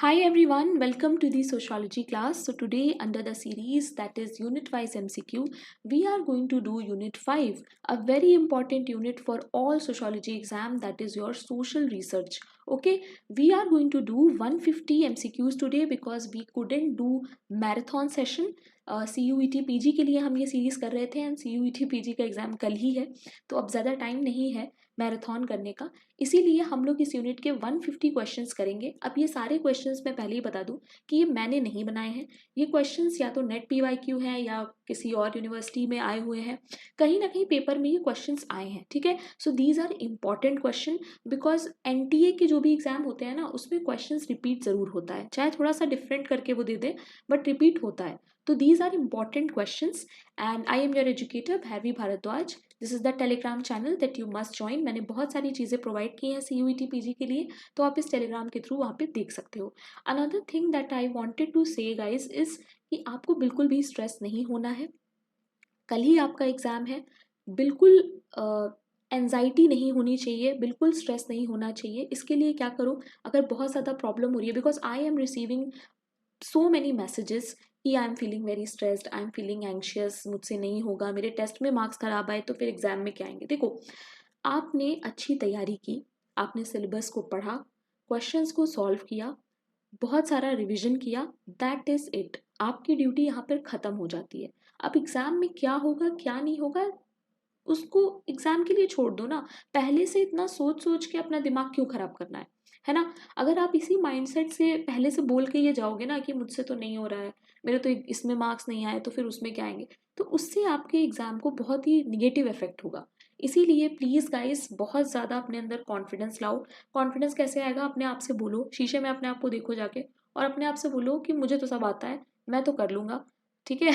Hi everyone, welcome to the sociology class. So today under the series that is unit wise MCQ, we are going to do unit 5, a very important unit for all sociology exam, that is your social research. Okay, we are going to do 150 MCQs today because we couldn't do marathon session. CUET PG के लिए हम ये series कर रहे थे and CUET PG का exam कल ही है, तो अब ज़्यादा टाइम नहीं है मैराथन करने का, इसीलिए हम लोग इस यूनिट के 150 क्वेश्चंस करेंगे। अब ये सारे क्वेश्चंस मैं पहले ही बता दूं कि ये मैंने नहीं बनाए हैं, ये क्वेश्चंस या तो नेट PYQ हैं या किसी और यूनिवर्सिटी में आए हुए हैं, कहीं ना कहीं पेपर में ये क्वेश्चंस आए हैं। ठीक है, so these are important question because NTA के जो भी एग्जाम होते हैं ना, उसमें क्वेश्चंस रिपीट ज़रूर होता है, चाहे थोड़ा सा डिफरेंट करके वो दे दे बट रिपीट होता है। तो these are important questions and I am your educator Bhairavi Bhardwaj. This is the Telegram channel that you must join. मैंने बहुत सारी चीज़ें प्रोवाइड की हैं CUET PG के लिए, तो आप इस टेलीग्राम के थ्रू वहाँ पे देख सकते हो। Another thing that I wanted to say guys is कि आपको बिल्कुल भी स्ट्रेस नहीं होना है। कल ही आपका एग्ज़ाम है, बिल्कुल एंजाइटी नहीं होनी चाहिए, बिल्कुल स्ट्रेस नहीं होना चाहिए। इसके लिए क्या करो, अगर बहुत ज़्यादा प्रॉब्लम हो रही है, because I am receiving so many messages कि I am feeling very stressed, I am feeling anxious, मुझसे नहीं होगा, मेरे टेस्ट में मार्क्स खराब आए तो फिर एग्जाम में क्या आएंगे। देखो, आपने अच्छी तैयारी की, आपने सिलेबस को पढ़ा, क्वेश्चंस को सॉल्व किया, बहुत सारा रिवीजन किया, दैट इज इट। आपकी ड्यूटी यहाँ पर ख़त्म हो जाती है। अब एग्जाम में क्या होगा क्या नहीं होगा उसको एग्जाम के लिए छोड़ दो ना। पहले से इतना सोच सोच के अपना दिमाग क्यों खराब करना है ना। अगर आप इसी माइंडसेट से पहले से बोल के ये जाओगे ना कि मुझसे तो नहीं हो रहा है, मेरे तो इसमें मार्क्स नहीं आए तो फिर उसमें क्या आएंगे, तो उससे आपके एग्जाम को बहुत ही निगेटिव इफेक्ट होगा। इसीलिए प्लीज़ गाइस बहुत ज़्यादा अपने अंदर कॉन्फिडेंस लाओ। कॉन्फिडेंस कैसे आएगा, अपने आप से बोलो, शीशे में अपने आप को देखो जाके और अपने आप से बोलो कि मुझे तो सब आता है, मैं तो कर लूँगा। ठीक है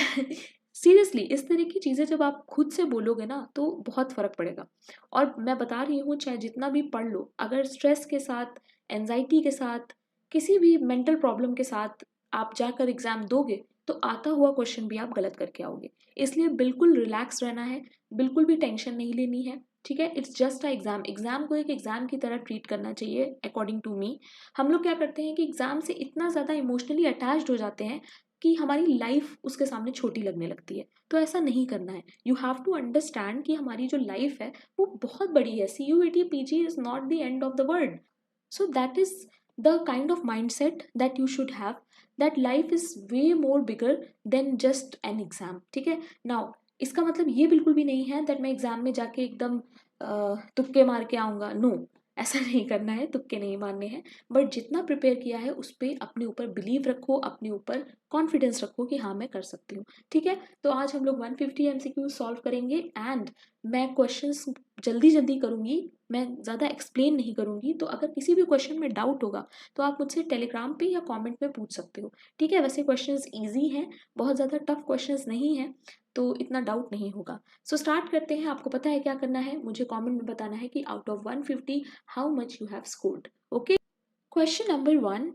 सीरियसली इस तरह की चीज़ें जब आप खुद से बोलोगे ना तो बहुत फ़र्क पड़ेगा। और मैं बता रही हूँ, चाहे जितना भी पढ़ लो, अगर स्ट्रेस के साथ, एंजाइटी के साथ, किसी भी मेंटल प्रॉब्लम के साथ आप जाकर एग्ज़ाम दोगे तो आता हुआ क्वेश्चन भी आप गलत करके आओगे। इसलिए बिल्कुल रिलैक्स रहना है, बिल्कुल भी टेंशन नहीं लेनी है। ठीक है, it's just a exam. Exam को एक एग्ज़ाम की तरह ट्रीट करना चाहिए अकॉर्डिंग टू मी। हम लोग क्या करते हैं कि एग्ज़ाम से इतना ज़्यादा इमोशनली अटैच्ड हो जाते हैं कि हमारी लाइफ उसके सामने छोटी लगने लगती है। तो ऐसा नहीं करना है। यू हैव टू अंडरस्टैंड कि हमारी जो लाइफ है वो बहुत बड़ी है। CUET PG is not the end of the world. So that is the kind of mindset that you should have, that life is way more bigger than just an exam. ठीक है, now इसका मतलब ये बिल्कुल भी नहीं है that मैं एग्जाम में जाके एकदम तुक्के मार के आऊँगा। नो, ऐसा नहीं करना है, तुक्के नहीं मारने हैं, बट जितना प्रिपेयर किया है उस पर अपने ऊपर बिलीव रखो, अपने ऊपर कॉन्फिडेंस रखो कि हाँ मैं कर सकती हूँ। ठीक है, तो आज हम लोग 150 MCQ सॉल्व करेंगे एंड मैं क्वेश्चंस जल्दी जल्दी करूँगी, मैं ज़्यादा एक्सप्लेन नहीं करूँगी। तो अगर किसी भी क्वेश्चन में डाउट होगा तो आप मुझसे टेलीग्राम पे या कमेंट में पूछ सकते हो। ठीक है, वैसे क्वेश्चंस इजी हैं, बहुत ज़्यादा टफ क्वेश्चंस नहीं हैं, तो इतना डाउट नहीं होगा। सो स्टार्ट करते हैं। आपको पता है क्या करना है, मुझे कमेंट में बताना है कि out of 150 how much you have scored. Okay, question number 1,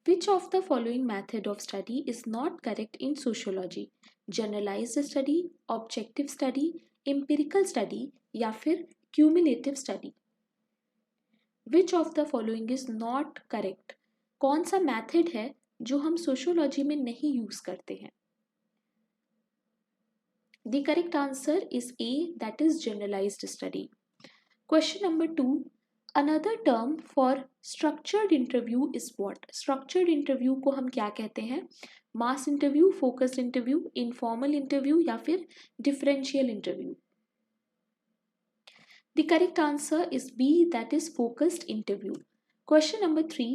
which of the following method of study is not correct in sociology? Generalized study, objective study, empirical study या फिर cumulative study? Which of the following is not correct? कौन सा method है जो हम sociology में नहीं use करते हैं? The correct answer is A, that is generalized study. Question number 2, another term for structured interview is what? Structured interview को हम क्या कहते हैं? Mass interview, focused interview, informal interview या फिर differential interview? The correct answer is B, that is focused interview. Question number 3,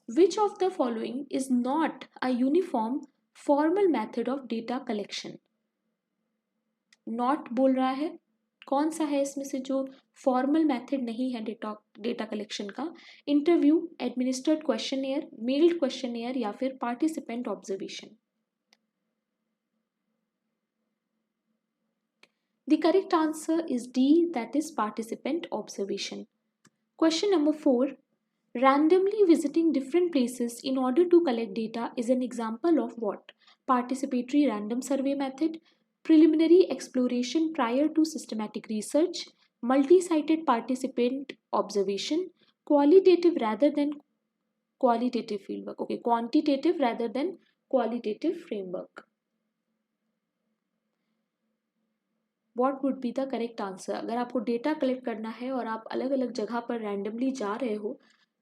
which of the following is not a uniform formal method of data collection? Not बोल रहा है, कौन सा है इसमें से जो फॉर्मल मेथड नहीं है डेटा कलेक्शन का? Interview, administered questionnaire, meld questionnaire या फिर participant observation? The correct answer is D, that is participant observation. Question number 4, randomly visiting different places in order to collect data is an example of what? Participatory random survey method, preliminary exploration prior to systematic research, multi-sited participant observation, qualitative rather than qualitative fieldwork. Okay, quantitative rather than qualitative framework. What would be the correct answer? अगर आपको data collect करना है और आप अलग अलग जगह पर रैंडमली जा रहे हो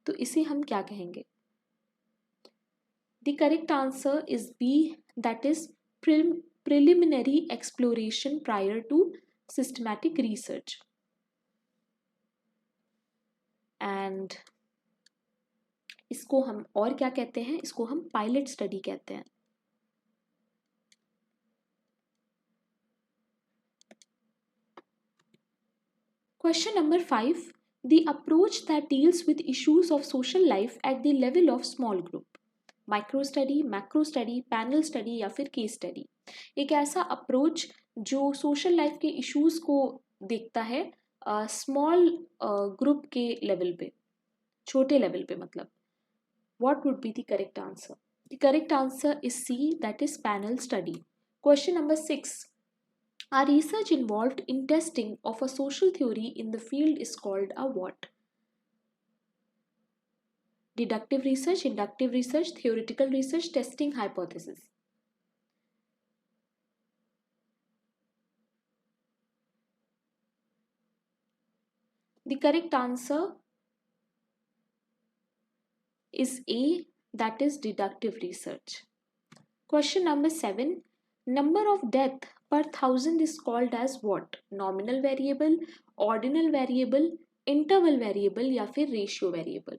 तो इसे हम क्या कहेंगे? The correct answer is B, that is preliminary exploration prior to systematic research. And इसको हम और क्या कहते हैं? इसको हम पायलट स्टडी कहते हैं. Question number 5. The approach that deals with issues of social life at the level of small group. Micro study, macro study, panel study या फिर केस स्टडी. एक ऐसा अप्रोच जो सोशल लाइफ के इश्यूज को देखता है स्मॉल ग्रुप के लेवल पे, छोटे लेवल पे मतलब. What would be the correct answer? The correct answer is C, that is panel study. Question number 6. A research involved in testing of a social theory in the field is called a what? Deductive research, inductive research, theoretical research, testing hypothesis. The correct answer is A, that is deductive research. Question number 7. Number of death per thousand is called as what? Nominal variable, ordinal variable, interval variable या फिर ratio variable.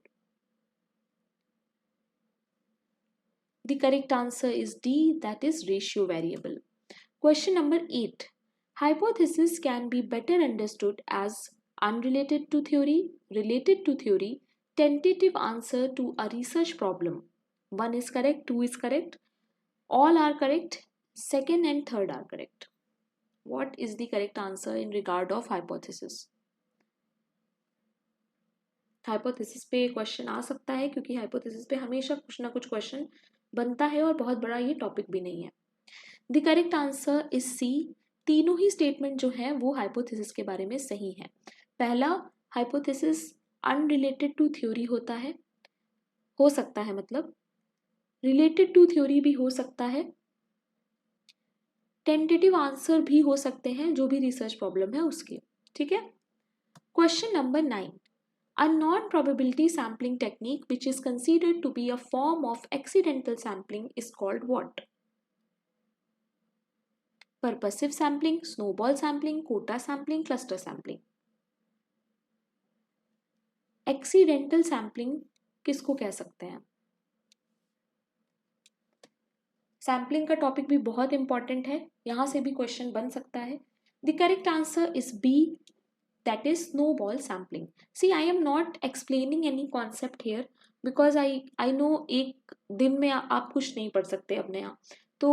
The correct answer is D, that is ratio variable. Question number 8. Hypothesis can be better understood as unrelated to theory, related to theory, tentative answer to a research problem. 1 is correct, 2 is correct, all are correct, second and third are correct. What is the correct answer in regard of hypothesis? Hypothesis पे question आ सकता है क्योंकि hypothesis पे हमेशा कुछ ना कुछ question बनता है और बहुत बड़ा ये टॉपिक भी नहीं है. The correct answer is C. तीनों ही स्टेटमेंट जो है वो हाइपोथेसिस के बारे में सही है. पहला, हाइपोथेसिस अनरिलेटेड टू थ्योरी होता है, हो सकता है, मतलब रिलेटेड टू थ्योरी भी हो सकता है, टेंटेटिव आंसर भी हो सकते हैं जो भी रिसर्च प्रॉब्लम है उसके. ठीक है. Question number 9. A non-probability sampling technique which is considered to be a form of accidental sampling is called what? Purposive sampling, snowball sampling, quota sampling, cluster sampling. Accidental sampling किसको कह सकते हैं? Sampling का topic भी बहुत important है, यहाँ से भी क्वेश्चन बन सकता है. The correct answer is B, that is snowball sampling. See, I am not explaining any concept here because I know एक दिन में आप कुछ नहीं पढ़ सकते अपने यहाँ. तो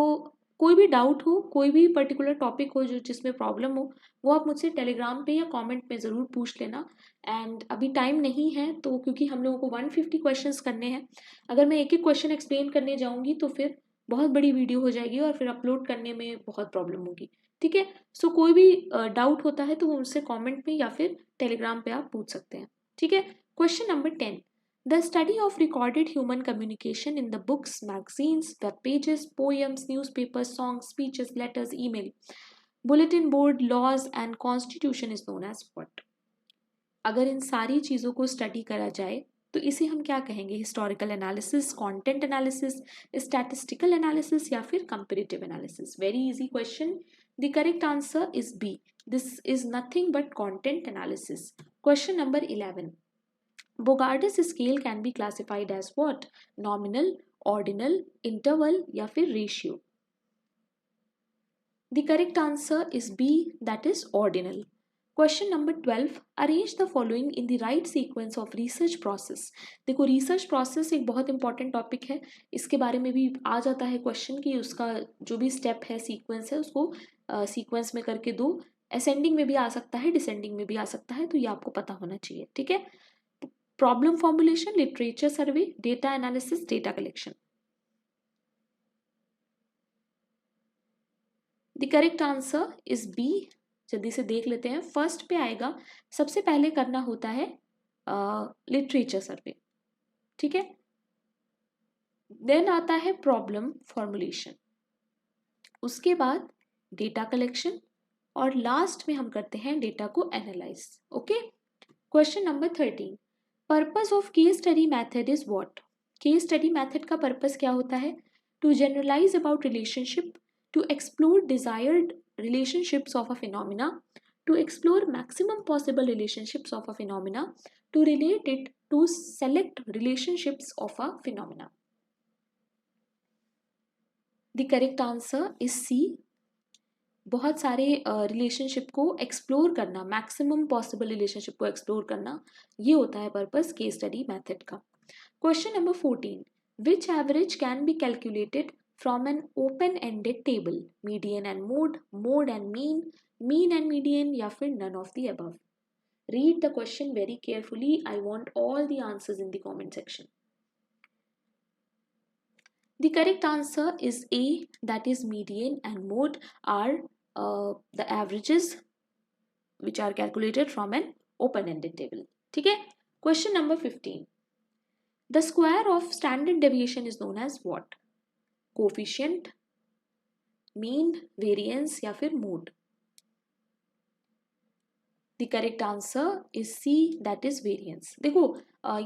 कोई भी डाउट हो, कोई भी पर्टिकुलर टॉपिक हो जो जिसमें प्रॉब्लम हो, वो आप मुझसे टेलीग्राम पे या कमेंट में ज़रूर पूछ लेना. एंड अभी टाइम नहीं है तो क्योंकि हम लोगों को 150 क्वेश्चंस करने हैं, अगर मैं एक एक क्वेश्चन एक्सप्लेन करने जाऊँगी तो फिर बहुत बड़ी वीडियो हो जाएगी और फिर अपलोड करने में बहुत प्रॉब्लम होगी. ठीक है. सो कोई भी डाउट होता है तो वो मुझसे कमेंट में या फिर टेलीग्राम पे आप पूछ सकते हैं. ठीक है. Question number 10. The study of recorded human communication in the books, magazines, web pages, poems, newspapers, songs, speeches, letters, email, bulletin board, laws and constitution is known as what? अगर इन सारी चीज़ों को स्टडी करा जाए तो इसे हम क्या कहेंगे? Historical analysis, content analysis, statistical analysis या फिर comparative analysis? Very easy question. The correct answer is B. This is nothing but content analysis. Question number 11. Bogardus scale can be classified as what? Nominal, ordinal, interval या फिर ratio? The correct answer is B, that is ordinal. Question number 12. Arrange the following in the right sequence of research process. देखो, research process एक बहुत important topic है, इसके बारे में भी आ जाता है क्वेश्चन कि उसका जो भी स्टेप है, सीक्वेंस है, उसको सीक्वेंस में करके दो. असेंडिंग में भी आ सकता है, डिसेंडिंग में भी आ सकता है, तो ये आपको पता होना चाहिए. ठीक है. Problem formulation, literature survey, data analysis, data collection. The correct answer is B. जल्दी से देख लेते हैं. फर्स्ट पे आएगा, सबसे पहले करना होता है लिटरेचर सर्वे. ठीक है. देन आता है प्रॉब्लम फॉर्मुलेशन, उसके बाद डेटा कलेक्शन, और लास्ट में हम करते हैं डेटा को analyse. Okay, question number 13, purpose of case study method is what? Case study method का पर्पस क्या होता है? To generalise about relationship, to explore desired relationships of a phenomena, to explore maximum possible relationships of a phenomena, to relate it to select relationships of a phenomena. The correct answer is C. बहुत सारे relationship को explore करना, maximum possible relationship को explore करना, ये होता है purpose case study method का। Question number 14, which average can be calculated from an open ended table? Median and mode, mode and mean and median, या फिर none of the above? Read the question very carefully, I want all the answers in the comment section. The correct answer is A, that is median and mode are the averages which are calculated from an open-ended table. ठीक है, question number 15, the square of standard deviation is known as what? Coefficient, mean, variance, या फिर mode? The correct answer is C, that is variance. देखो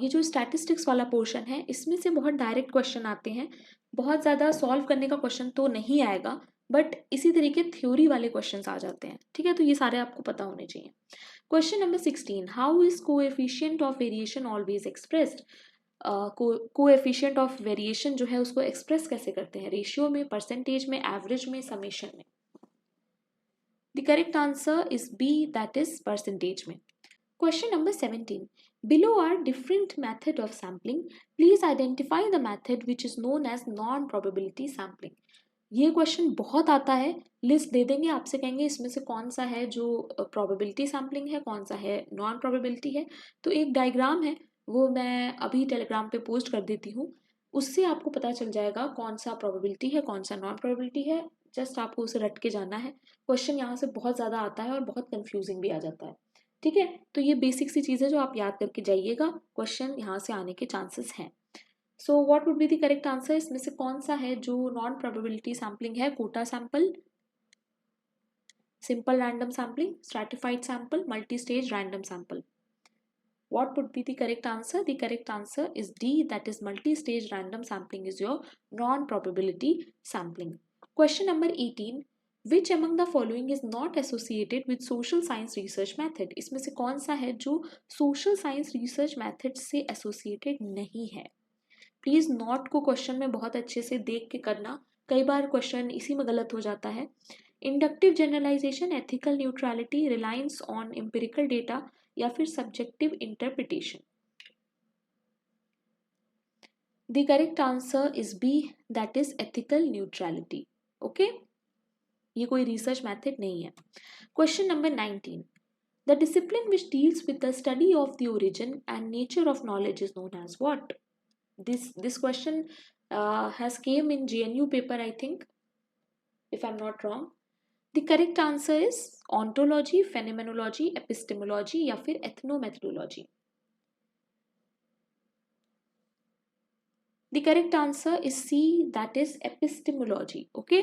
ये जो statistics वाला portion है इसमें से बहुत डायरेक्ट क्वेश्चन आते हैं, बहुत ज़्यादा सॉल्व करने का क्वेश्चन तो नहीं आएगा, बट इसी तरीके थ्योरी वाले क्वेश्चंस आ जाते हैं। ठीक है, तो ये सारे आपको पता होने चाहिए। Question number 16, how is coefficient of variation always expressed? Coefficient of variation जो है उसको एक्सप्रेस कैसे करते हैं? रेशियो में, परसेंटेज में, एवरेज में, समेशन में? The correct answer is B, that is percentage में। Question number 17, below are different method of sampling, please identify the method which is known as non-probability sampling। ये question बहुत आता है, list दे देंगे आपसे, कहेंगे इसमें से कौन सा है जो प्रोबेबिलिटी सैम्पलिंग है, कौन सा है नॉन प्रोबेबिलिटी है। तो एक डायग्राम है, वो मैं अभी टेलीग्राम पे पोस्ट कर देती हूँ, उससे आपको पता चल जाएगा कौन सा प्रोबेबिलिटी है, कौन सा नॉन प्रोबेबिलिटी है। जस्ट आपको उसे रट के जाना है, क्वेश्चन यहाँ से बहुत ज़्यादा आता है और बहुत कंफ्यूजिंग भी आ जाता है। ठीक है, तो ये बेसिक सी चीज़ है जो आप याद करके जाइएगा, क्वेश्चन यहाँ से आने के चांसेस हैं। So what would be the correct answer? इसमें से कौन सा है जो नॉन प्रोबेबिलिटी सैम्पलिंग है? Quota sample, simple random sampling, stratified sample, multi stage random sample? What would be the correct answer? The correct answer is D, that is multi-stage random sampling is your non-probability sampling. Question number 18, which among the following is not associated with social science research method? इसमें से कौन सा है जो social science research method से associated नहीं है? Please note को क्वेश्चन में बहुत अच्छे से देख के करना, कई बार क्वेश्चन इसी में गलत हो जाता है। Inductive generalisation, ethical neutrality, reliance on empirical data, या फिर subjective interpretation? The correct answer is B, that is ethical neutrality. Okay, ये कोई रिसर्च मेथड नहीं है। Question number 19, the discipline which deals with the study of the origin and nature of knowledge is known as what? This question has came in GNU paper, I think, if I'm not wrong. The correct answer is ontology, phenomenology, epistemology, या फिर ethnomethodology? The correct answer is C, that is epistemology. Okay,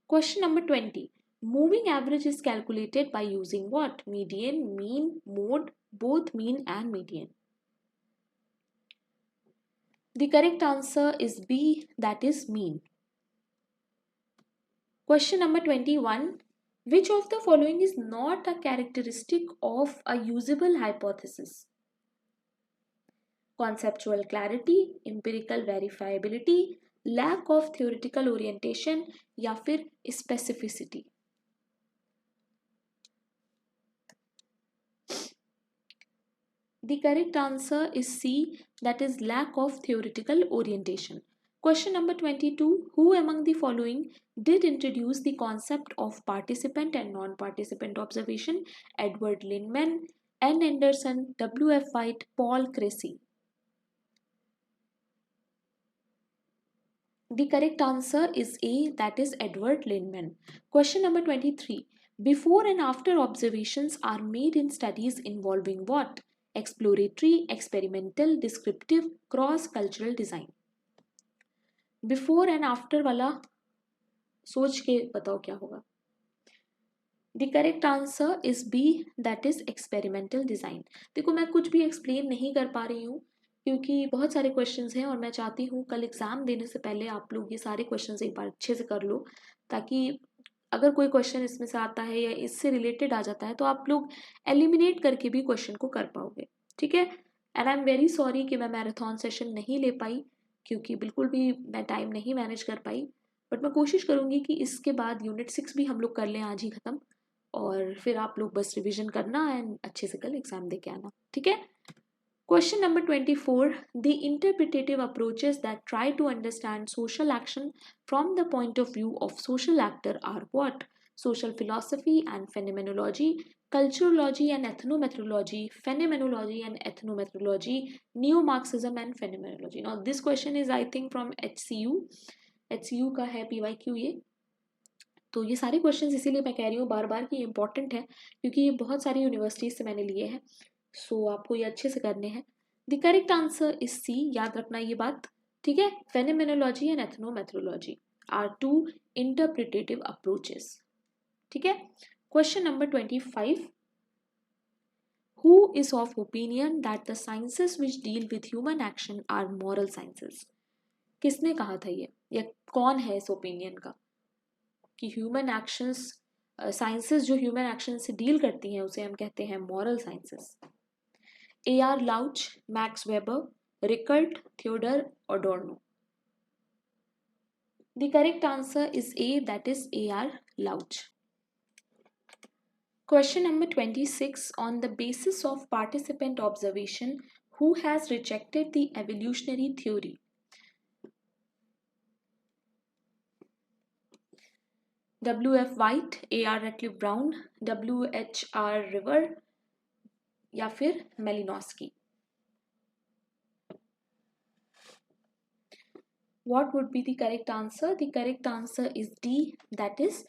question number 20, moving average is calculated by using what? Median, mean, mode, both mean and median? The correct answer is B, that is mean. Question number 21, which of the following is not a characteristic of a usable hypothesis? Conceptual clarity, empirical verifiability, lack of theoretical orientation, या फिर specificity? The correct answer is C, that is lack of theoretical orientation. Question number 22, who among the following did introduce the concept of participant and non-participant observation? Edward Linneman, N. Anderson, W. F. White, Paul Creasy? The correct answer is A, that is Edward Linneman. Question number 23, before and after observations are made in studies involving what? Exploratory, experimental, descriptive, cross-cultural design? Before and after वाला सोच के बताओ क्या होगा। The correct answer is B, that is experimental design. देखो मैं कुछ भी एक्सप्लेन नहीं कर पा रही हूँ क्योंकि बहुत सारे क्वेश्चंस हैं और मैं चाहती हूँ कल एग्ज़ाम देने से पहले आप लोग ये सारे क्वेश्चंस एक बार अच्छे से कर लो, ताकि अगर कोई क्वेश्चन इसमें से आता है या इससे रिलेटेड आ जाता है तो आप लोग एलिमिनेट करके भी क्वेश्चन को कर पाओगे। ठीक है। And I am very sorry कि मैं मैराथन सेशन नहीं ले पाई क्योंकि बिल्कुल भी मैं टाइम नहीं मैनेज कर पाई, बट मैं कोशिश करूँगी कि इसके बाद यूनिट 6 भी हम लोग कर लें आज ही ख़त्म, और फिर आप लोग बस रिवीजन करना एंड अच्छे से कल एग्जाम दे के आना। ठीक है। Question number 24. The interpretative approaches that try to understand social action from the point of view of social actor are what? Social philosophy and phenomenology, culturology and ethnometrology, phenomenology and ethnometrology, neo-Marxism and phenomenology. Now this question is I think from HCU. HCU का है PYQ ये। तो ये सारे questions इसीलिए मैं कह रही हूँ बार बार कि इंपॉर्टेंट है क्योंकि ये बहुत सारी यूनिवर्सिटीज से मैंने लिए हैं, सो आपको ये अच्छे से करने हैं। The correct answer is C, याद रखना ये बात। ठीक है। Phenomenology and ethnomethodology are two interpretive approaches. ठीक है। Question number 25. Who is of opinion that the sciences which deal with human action are moral sciences? किसने कहा था ये, या कौन है इस ओपिनियन का कि ह्यूमन एक्शंस, साइंसेस जो ह्यूमन एक्शन से डील करती हैं उसे हम कहते हैं moral sciences? A.R. Louch, Max Weber, Rickert, Theodor Adorno. The correct answer is A, that is A.R. Louch. Question number 26. On the basis of participant observation, who has rejected the evolutionary theory? W.F. White, A.R. Radcliffe Brown, W.H.R. River या फिर Malinowski? What would be the correct answer? The correct answer is D, that is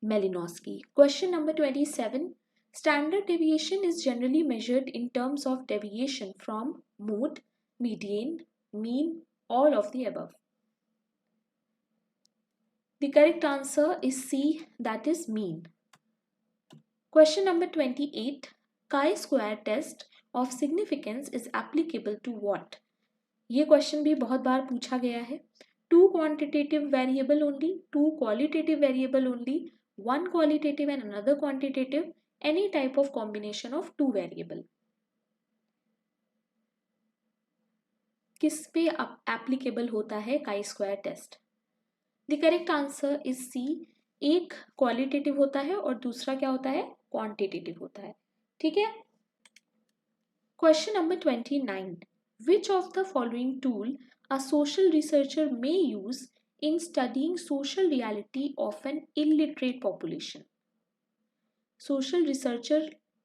Malinowski. Question number 27. Standard deviation is generally measured in terms of deviation from mode, median, mean, all of the above. The correct answer is C, that is mean. Question number 28. Chi-square test of significance is applicable to what? ये question भी बहुत बार पूछा गया है। 2 quantitative variable only, 2 qualitative variable only, 1 qualitative and another quantitative, any type of combination of 2 variable. किस पे applicable होता है chi-square test? The correct answer is C. एक qualitative होता है और दूसरा क्या होता है, quantitative होता है। ठीक है। Question number 29. Which of the following tool a social researcher may use in studying social reality of an illiterate population? Social researcher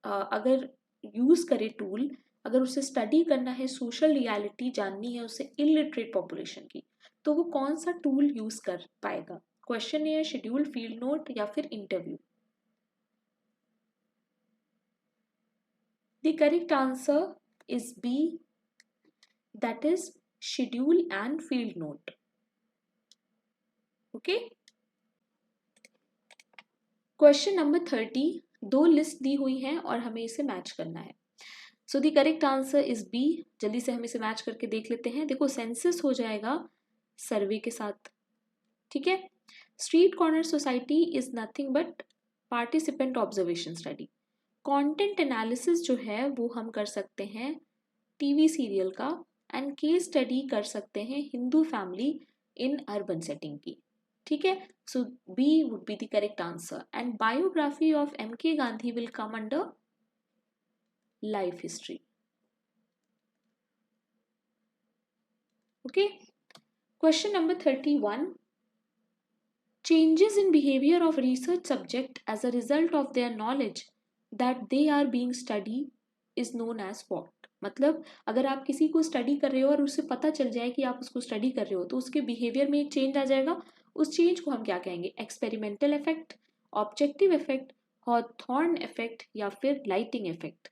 अगर यूज करे टूल, अगर उसे स्टडी करना है, सोशल रियलिटी जाननी है उसे इलिटरेट पॉपुलेशन की, तो वो कौन सा टूल यूज कर पाएगा? क्वेश्चन है, शेड्यूल, फील्ड नोट या फिर interview? The correct answer is B, that is schedule and field note. Okay. Question number 30. दो लिस्ट दी हुई हैं और हमें इसे मैच करना है। So the correct answer is B. जल्दी से हम इसे मैच करके देख लेते हैं। देखो सेंसस हो जाएगा सर्वे के साथ। ठीक है। Street corner society is nothing but participant observation study. Content analysis जो है वो हम कर सकते हैं टीवी सीरियल का, एंड केस स्टडी कर सकते हैं Hindu family in urban setting की। ठीक है। So B would be the correct answer, and biography of MK Gandhi will come under life history. Okay. Question number 31. Changes in behavior of research subject as a result of their knowledge that they are being studied is known as what? मतलब अगर आप किसी को study कर रहे हो और उसे पता चल जाए कि आप उसको स्टडी कर रहे हो तो उसके बिहेवियर में एक चेंज आ जाएगा, उस चेंज को हम क्या कहेंगे? Experimental effect, objective effect, Hawthorne effect या फिर lighting effect?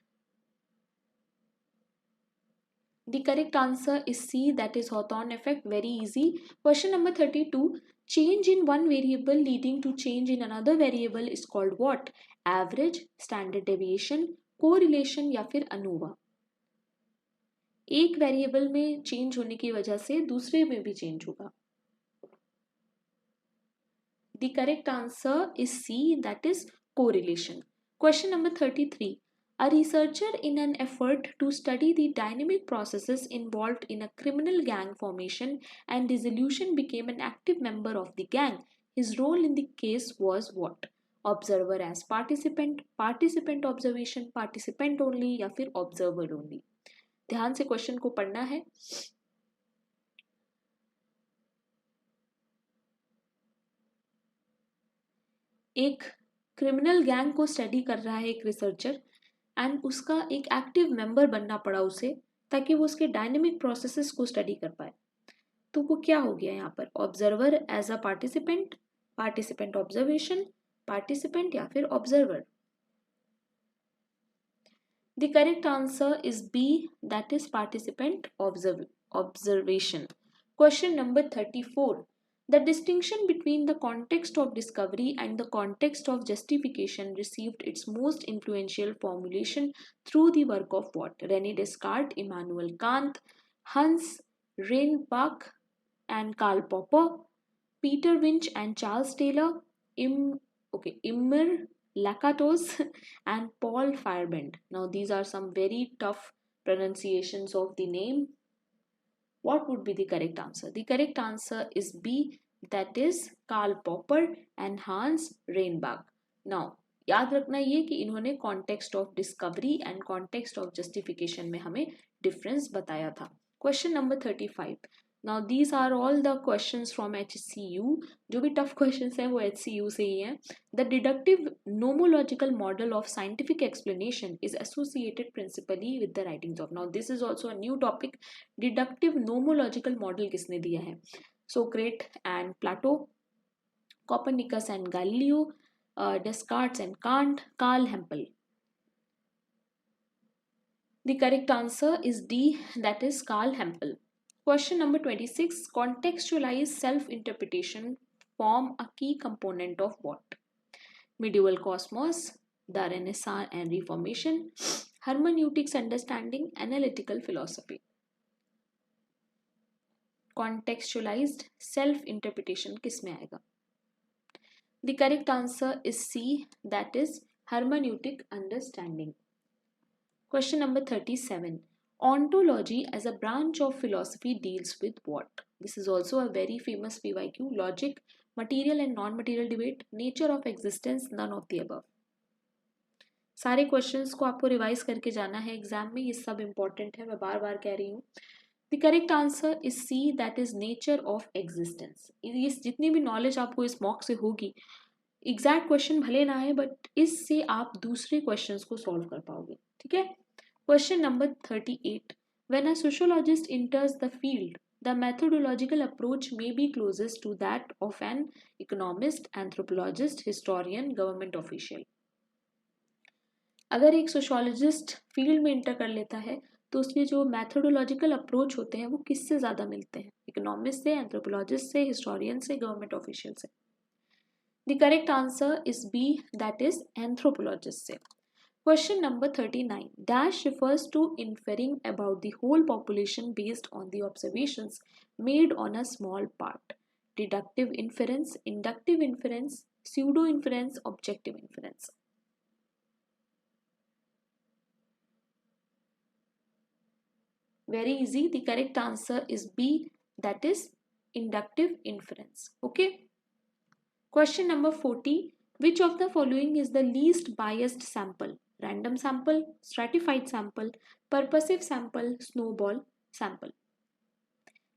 The correct answer is C, that is Hawthorne effect. Very easy. Question number 32. Change in one variable leading to change in another variable is called what? Average, standard deviation, correlation या फिर ANOVA. एक variable में change होने की वजह से दूसरे में भी चेंज होगा. The correct answer is C, that is correlation. Question number 33. A researcher, in an effort to study the dynamic processes involved in a criminal gang formation and dissolution, became an active member of the gang. His role in the case was what? Observer as participant, participant observation, participant only या फिर observer only. ध्यान से question को पढ़ना है. एक criminal gang को study कर रहा है एक रिसर्चर एंड उसका एक एक्टिव मेंबर बनना पड़ा उसे ताकि वो उसके डायनेमिक प्रोसेसेस को स्टडी कर पाए. तो वो क्या हो गया यहाँ पर? Observer as a participant, participant observation, participant या फिर observer. The correct answer is B, that is participant observation. Question number 34. The distinction between the context of discovery and the context of justification received its most influential formulation through the work of what? René Descartes, Immanuel Kant, Hans Reinbach and Karl Popper, Peter Winch and Charles Taylor, Imre Lakatos and Paul Feyerabend. Now these are some very tough pronunciations of the name. What would be the correct answer? The correct answer is B, that is Karl Popper and Hans Reinbach. Now याद रखना ये कि इन्होंने context of discovery and context of justification में हमें difference बताया था. Question number 35. Now these are all the questions from HCU. जो भी टफ क्वेश्चंस हैं वो HCU से ही हैं. The deductive nomological model of scientific explanation is associated principally with the writings of. Now this is also a new topic. Deductive nomological model किसने दिया है? Socrates and Plato, Copernicus and Galileo, Descartes and Kant, Karl Hempel. The correct answer is D, that is Karl Hempel. Question number 26. Contextualized self-interpretation form a key component of what? Medieval cosmos, the Renaissance and Reformation, hermeneutics understanding, analytical philosophy. Contextualized self-interpretation किस में आएगा? The correct answer is C, that is hermeneutic understanding. Question number 37. Ontology as a branch of philosophy deals with what? This is also a very famous PYQ. Logic, material and non-material debate, nature of existence, none of the above. सारे questions को आपको revise करके जाना है exam में. ये सब important है, मैं बार बार कह रही हूँ. The correct answer is C, that is nature of existence. ये जितनी भी नॉलेज आपको इस मॉक से होगी, एग्जैक्ट क्वेश्चन भले ना आए बट इससे आप दूसरे क्वेश्चंस को सॉल्व कर पाओगे. ठीक है. Question number 38. When a sociologist enters the field, the methodological approach may be closest to that of an economist, anthropologist, historian, government official. अगर एक सोशोलॉजिस्ट फील्ड में इंटर कर लेता है तो उसके जो मैथोडोलॉजिकल अप्रोच होते हैं वो किससे ज़्यादा मिलते हैं? इकोनॉमिस्ट से, एंथ्रोपोलॉजिस्ट से, हिस्टोरियन से, गवर्नमेंट ऑफिशियल से. The correct answer is B, that is anthropologist से. Question number 39. Dash refers to inferring about the whole population based on the observations made on a small part. Deductive inference, inductive inference, pseudo inference, objective inference. Very easy. The correct answer is B, that is inductive inference. Okay. Question number 40. Which of the following is the least biased sample? Random sample, stratified sample, purposive sample, snowball sample.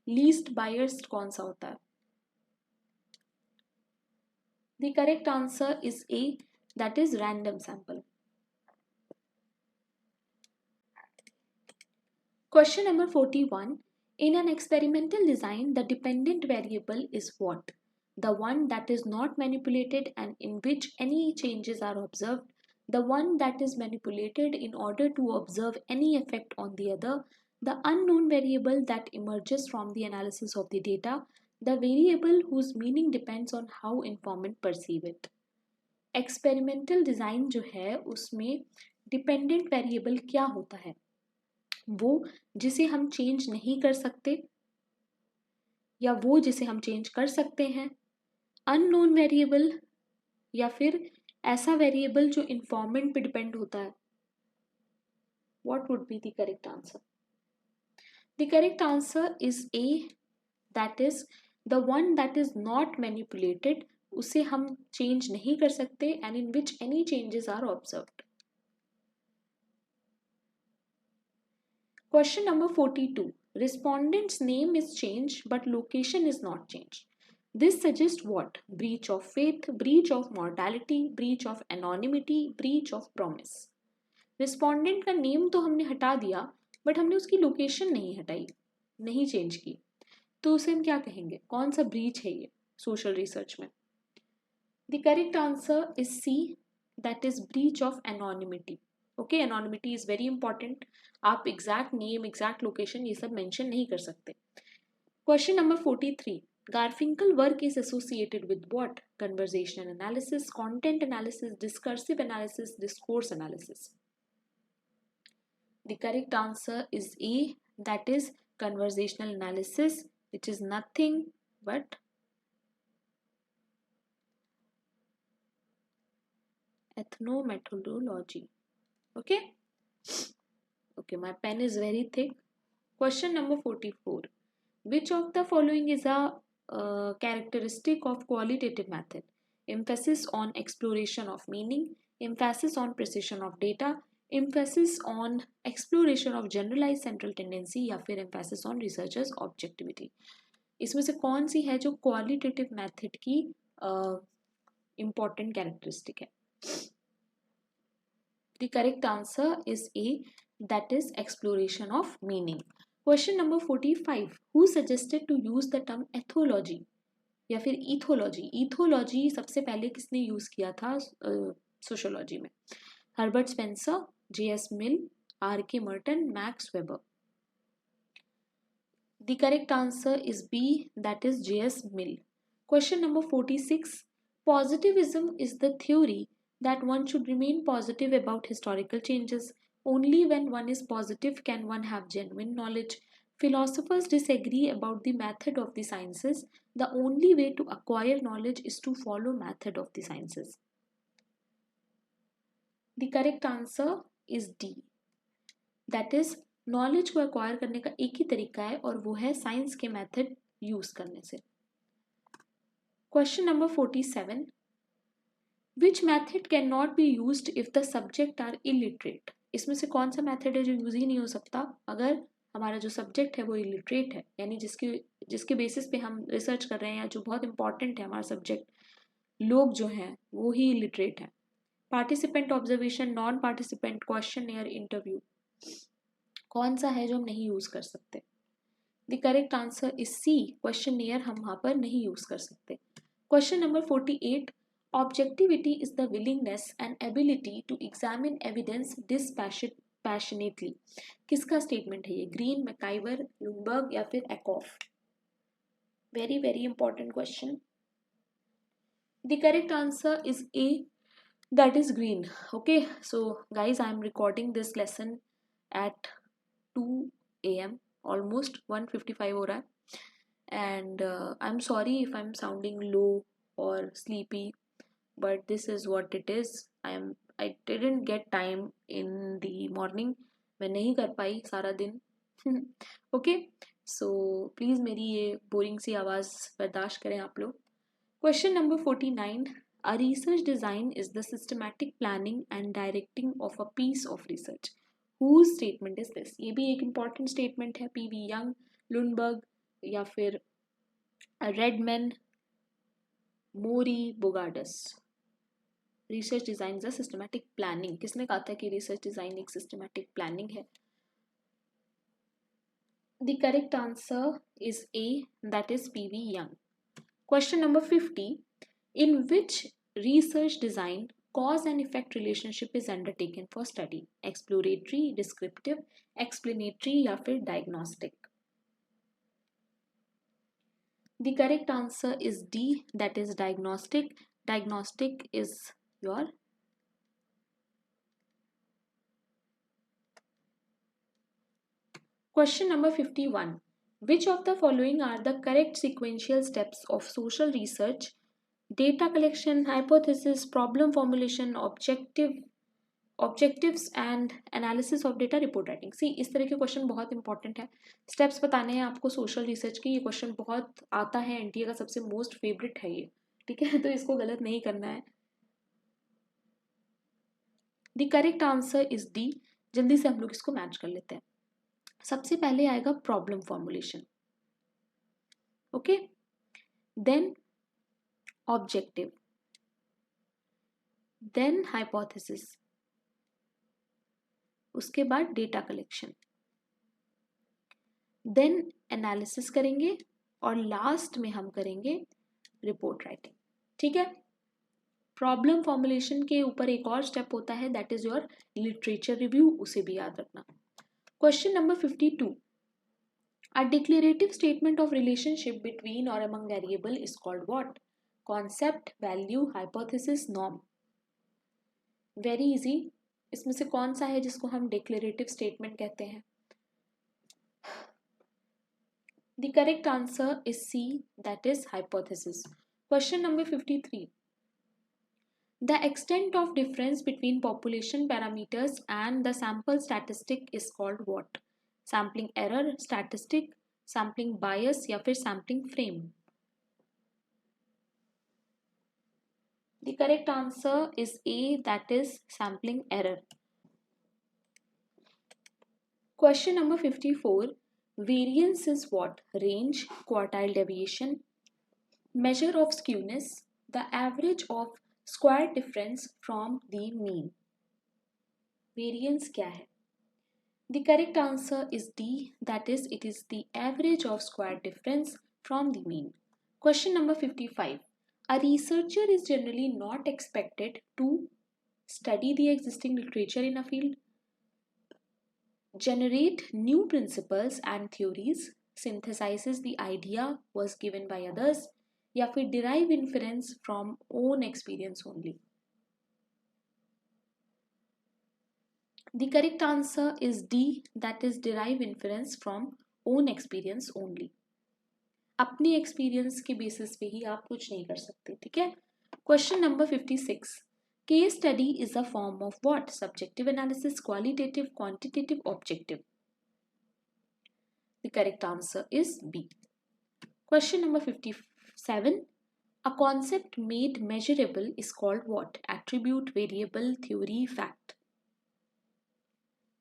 Least biased कौन सा होता है? The correct answer is A, that is random sample. Question number 41. In an experimental design, the dependent variable is what? The one that is not manipulated and in which any changes are observed, the one that is manipulated in order to observe any effect on the other, The unknown variable that emerges from the analysis of the data, the variable whose meaning depends on how informant perceive it. Experimental design जो है उसमें dependent variable क्या होता है? वो जिसे हम change नहीं कर सकते या वो जिसे हम चेंज कर सकते हैं, अननोन वेरिएबल या फिर ऐसा वेरिएबल जो इन्फॉर्मेंट पे डिपेंड होता है. What would be the correct answer? The correct answer is A, that is the one that is not manipulated, उसे हम चेंज नहीं कर सकते and in which any changes are observed. Question number 42. Respondent's name is changed but location is not changed. This suggests what? Breach of faith, breach of mortality, breach of anonymity, breach of promise. Respondent का name तो हमने हटा दिया but हमने उसकी location नहीं हटाई, नहीं चेंज की, तो उसे हम क्या कहेंगे? कौन सा ब्रीच है ये सोशल रिसर्च में? The correct answer is C, that is breach of anonymity. Okay, anonymity is very important. आप एग्जैक्ट नेम, एग्जैक्ट लोकेशन ये सब मेंशन नहीं कर सकते. Question number 43. Garfinkel work is associated with what? Conversational analysis, content analysis, discursive analysis, discourse analysis. The correct answer is A, that is conversational analysis, which is nothing but ethnomethodology. Okay? Okay, my pen is very thick. Question number 44. Which of the following is a characteristic of qualitative method? Emphasis on exploration of meaning, emphasis on precision of data, emphasis on exploration of generalized central tendency या फिर emphasis on researchers objectivity. इसमें से कौन सी है जो qualitative method की important characteristic है? The correct answer is A, that is exploration of meaning. Question number 45. Who suggested to use the term ethology या फिर ethology? ethology सबसे पहले किसने यूज किया था सोशोलॉजी में? Herbert Spencer, J.S. Mill, R.K. Merton, Max Weber. The correct answer is B, that is J.S. Mill. Question number 46. Positivism is the theory that one should remain positive about historical changes. Only when one is positive can one have genuine knowledge. Philosophers disagree about the method of the sciences. The only way to acquire knowledge is to follow method of the sciences. The correct answer is D, that is knowledge को acquire करने का एक ही तरीका है और वो है science के मेथड यूज करने से. Question number 47. Which method can not be used if the subject are illiterate? इसमें से कौन सा मेथड है जो यूज ही नहीं हो सकता अगर हमारा जो सब्जेक्ट है वो इलिटरेट है, यानी जिसके बेसिस पे हम रिसर्च कर रहे हैं या जो बहुत इंपॉर्टेंट है हमारा सब्जेक्ट, लोग जो हैं वो ही इलिटरेट हैं. Participant observation, non participant, question interview, कौन सा है जो हम नहीं यूज कर सकते? The correct answer is C, questionnaire हम वहां पर नहीं यूज कर सकते. Question number 48. Objectivity is the willingness and ability to examine evidence dispassionately. किसका स्टेटमेंट है ये? ग्रीन, मैकाइवर, लुनबर्ग या फिर Ackoff? Very very important question. The correct answer is A, that is green. Okay, so guys, I am recording this lesson at 2 AM, almost 1:55 हो रहा है, and I'm sorry if I'm sounding low or sleepy, but this is what it is. I didn't get time in the morning, मैं नहीं कर पाई सारा दिन. Okay, so please मेरी ये बोरिंग सी आवाज़ बर्दाश्त करें आप लोग. Question number 49. A research design is the systematic planning and directing of a piece of research. Whose statement is this? ये भी एक important statement है. P.V. Young, Lundberg या फिर Redman, Mori, Bogardus. Research design is a systematic planning. किसने कहा था कि research design एक systematic planning है? The correct answer is A, that is P.V. Young. Question number 50. In which research design cause and effect relationship is undertaken for study? Exploratory, descriptive, explanatory या फिर diagnostic? The correct answer is D, that is diagnostic. Diagnostic is your question number 51. Which of the following are the correct sequential steps of social research? Data collection, hypothesis, problem formulation, objectives and analysis of data, report writing. C इस तरह के question बहुत important है. Steps बताने हैं आपको social research के. ये क्वेश्चन बहुत आता है, एनटीए का सबसे मोस्ट फेवरेट है ये. ठीक है, तो इसको गलत नहीं करना है. The correct answer is D. जल्दी से हम लोग इसको मैच कर लेते हैं. सबसे पहले आएगा problem formulation. Okay, then objective, then hypothesis, उसके बाद डेटा कलेक्शन, देन एनालिसिस करेंगे और लास्ट में हम करेंगे रिपोर्ट राइटिंग. ठीक है. प्रॉब्लम फॉर्मुलेशन के ऊपर एक और स्टेप होता है, that is your literature review. उसे भी याद रखना. Question number 52. A declarative statement of relationship between और among variable is called what? Concept, value, hypothesis, norm. Very easy. इसमें से कौन सा है जिसको हम डिक्लेरेटिव स्टेटमेंट कहते हैं? The correct answer is C, that is hypothesis. Question number 53. The extent of difference between population parameters and the sample statistic is called what? Sampling error, statistic, sampling bias या फिर sampling frame? The correct answer is A, that is sampling error. Question number 54. Variance is what? Range, quartile deviation, measure of skewness, the average of square difference from the mean. Variance क्या है? The correct answer is D, that is it is the average of square difference from the mean. Question number 55. A researcher is generally not expected to study the existing literature in a field, generate new principles and theories, synthesizes the idea was given by others, या फिर derive inference from own experience only. The correct answer is D, that is derive inference from own experience only. अपने experience के basis पे ही आप कुछ नहीं कर सकते. ठीक है. Question number 56. Case study is a form of what? Subjective analysis, qualitative, quantitative, objective. The correct answer is B. Question number 57. A concept made measurable is called what? Attribute, variable, theory, fact.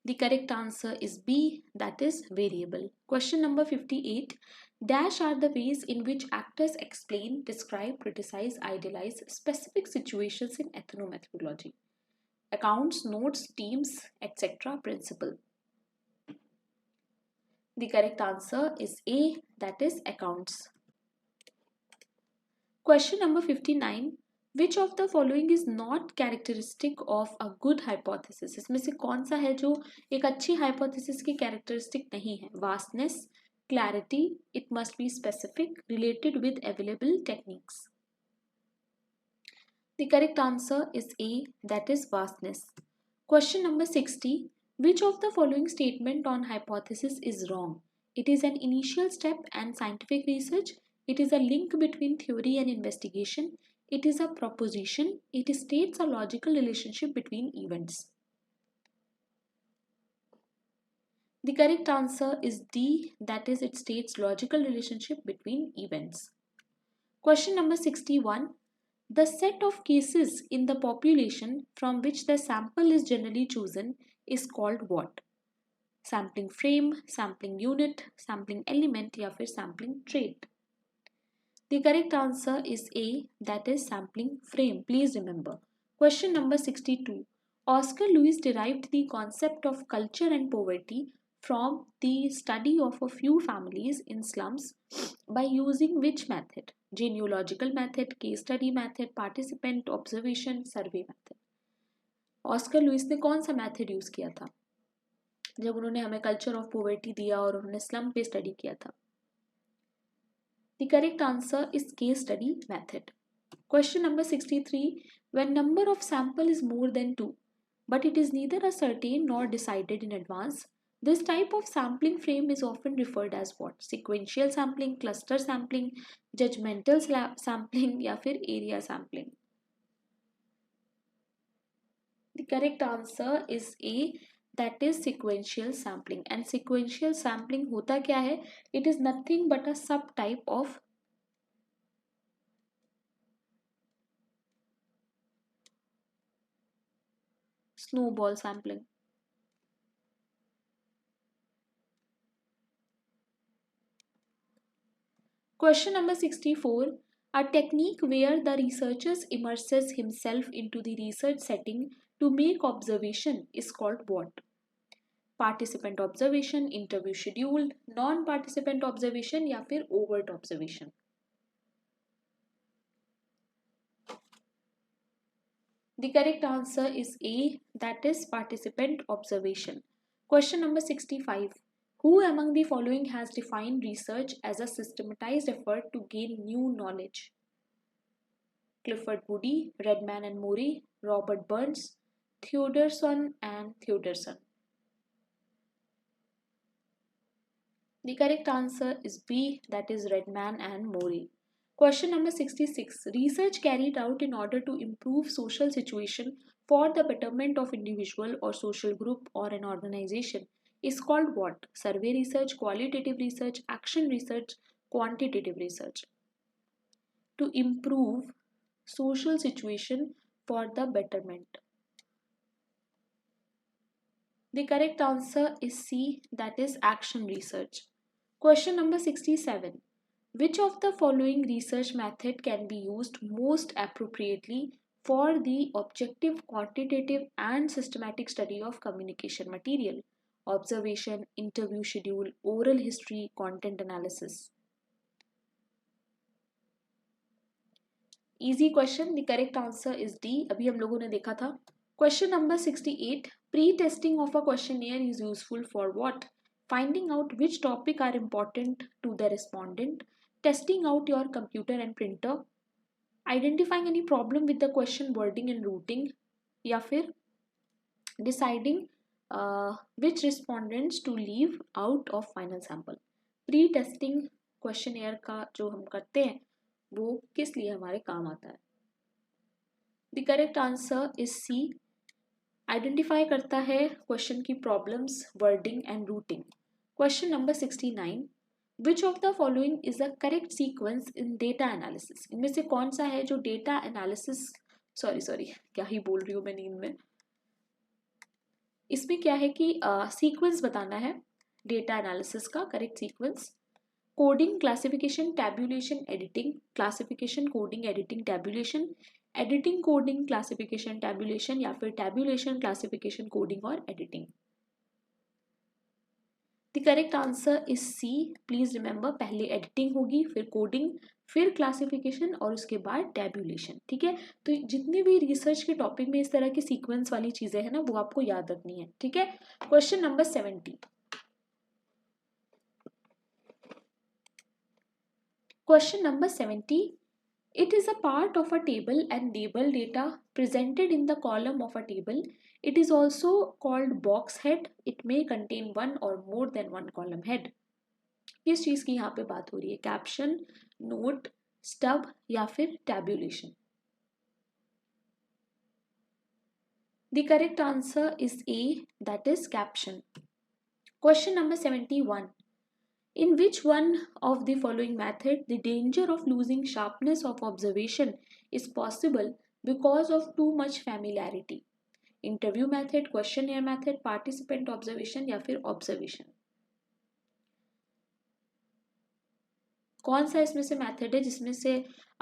The correct answer is B, that is variable. Question number 58. Dash are the ways in which actors explain, describe, criticize, idealize specific situations in ethnomethodology. Accounts, notes, teams, etc. Principle. The correct answer is A, that is accounts. Question number 59. Which of the following is not characteristic of a good hypothesis? इसमें से कौन सा है जो एक अच्छी hypothesis की characteristic नहीं है? Vastness, clarity, it must be specific, related with available techniques. The correct answer is A, that is vastness. Question number 60. Which of the following statement on hypothesis is wrong? It is an initial step and scientific research. It is a link between theory and investigation. It is a proposition. It states a logical relationship between events. The correct answer is D, that is it states logical relationship between events. Question number 61. The set of cases in the population from which the sample is generally chosen is called what? Sampling frame, sampling unit, sampling element या फिर sampling trait. The correct answer is A, that is sampling frame. Please remember. Question number 62. Oscar Lewis derived the concept of culture and poverty from the study of a few families in slums by using which method? Genealogical method, case study method, participant observation, survey method. Oscar Lewis ने कौन सा method use किया था जब उन्होंने हमें culture of poverty दिया और उन्होंने स्लम पे स्टडी किया था? The correct answer is case study method. Question number 63. When number of sample is more than 2, but it is neither ascertained nor decided in advance, this type of sampling frame is often referred as what? Sequential sampling, cluster sampling, judgmental sampling या फिर area sampling. The correct answer is A, that is sequential sampling. And sequential sampling होता क्या है? It is nothing but a subtype of snowball sampling. Question number 64. A technique where the researcher immerses himself into the research setting to make observation is called what? Participant observation, interview schedule, non-participant observation या फिर overt observation. The correct answer is A, that is participant observation. Question number 65. Who among the following has defined research as a systematized effort to gain new knowledge? Clifford Woody, Redman and Murray, Robert Burns, Theodorsson and Theodorsson. The correct answer is B, that is Redman and Murray. Question number 66. Research carried out in order to improve social situation for the betterment of individual or social group or an organization is called what? Survey research, qualitative research, action research, quantitative research. To improve social situation for the betterment. The correct answer is C, that is action research. Question number 67. Which of the following research method can be used most appropriately for the objective, quantitative and systematic study of communication material? Observation, interview schedule, oral history, content analysis. Easy question. The correct answer is D. अभी हम लोगों ने देखा था. Question number 68. Pre-testing of a questionnaire is useful for what? Finding out which topic are important to the respondent, testing out your computer and printer, identifying any problem with the question wording and routing, या फिर deciding which respondents to leave out of final sample. Pre-testing questionnaire का जो हम करते हैं वो किस लिए हमारे काम आता है? The correct answer is C. Identify करता है क्वेश्चन की problems, wording and routing. Question number 69. Which of the following is the correct sequence in data analysis? इनमें से कौन सा है जो डेटा एनालिसिस, सॉरी क्या ही बोल रही हूँ मैं नींद में. इसमें क्या है कि सीक्वेंस बताना है डेटा एनालिसिस का correct sequence. Coding, classification, tabulation, editing. Classification, coding, editing, tabulation. Editing, coding, classification, tabulation या फिर टैब्यूलेशन, क्लासिफिकेशन, कोडिंग और editing. The correct answer is C. Please remember, पहले एडिटिंग होगी, फिर कोडिंग, फिर क्लासिफिकेशन और उसके बाद टैब्यूलेशन. ठीक है, तो जितने भी रिसर्च के टॉपिक में इस तरह की सीक्वेंस वाली चीजें हैं ना वो आपको याद रखनी है. ठीक है. Question number 70. Question number 70. It is a part of a table and label data presented in the column of a table. It is also called box head. It may contain one or more than one column head. किस चीज की यहाँ पे बात हो रही है? Caption, note, stub या फिर tabulation? The correct answer is A, that is caption. Question number 71. In which one of the following method the danger of losing sharpness of observation is possible because of too much familiarity? Interview method, questionnaire method, participant observation या फिर observation? कौन सा इसमें से method है जिसमें से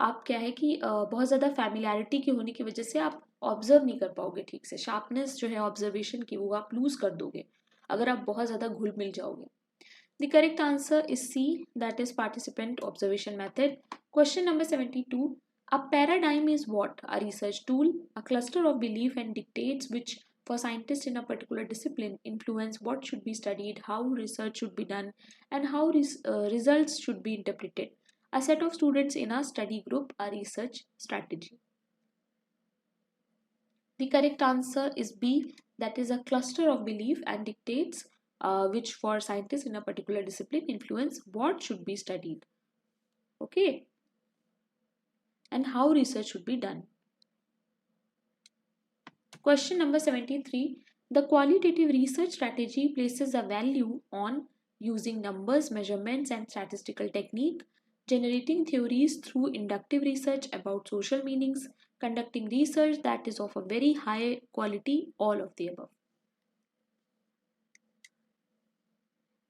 आप क्या है कि बहुत ज़्यादा फैमिलियरिटी की होने की वजह से आप ऑब्जर्व नहीं कर पाओगे ठीक से? शार्पनेस जो है ऑब्जर्वेशन की वो आप लूज कर दोगे अगर आप बहुत ज़्यादा घुल मिल जाओगे. The correct answer is C, that is participant observation method. Question number 72. A paradigm is what? A research tool, a cluster of belief and dictates which for scientists in a particular discipline influence what should be studied, how research should be done, and how results should be interpreted. A set of students in a study group, a research strategy. The correct answer is B, that is a cluster of belief and dictates which for scientists in a particular discipline influence what should be studied. Okay, and how research should be done. Question number 73. The qualitative research strategy places a value on using numbers, measurements, and statistical technique, generating theories through inductive research about social meanings, conducting research that is of a very high quality, all of the above.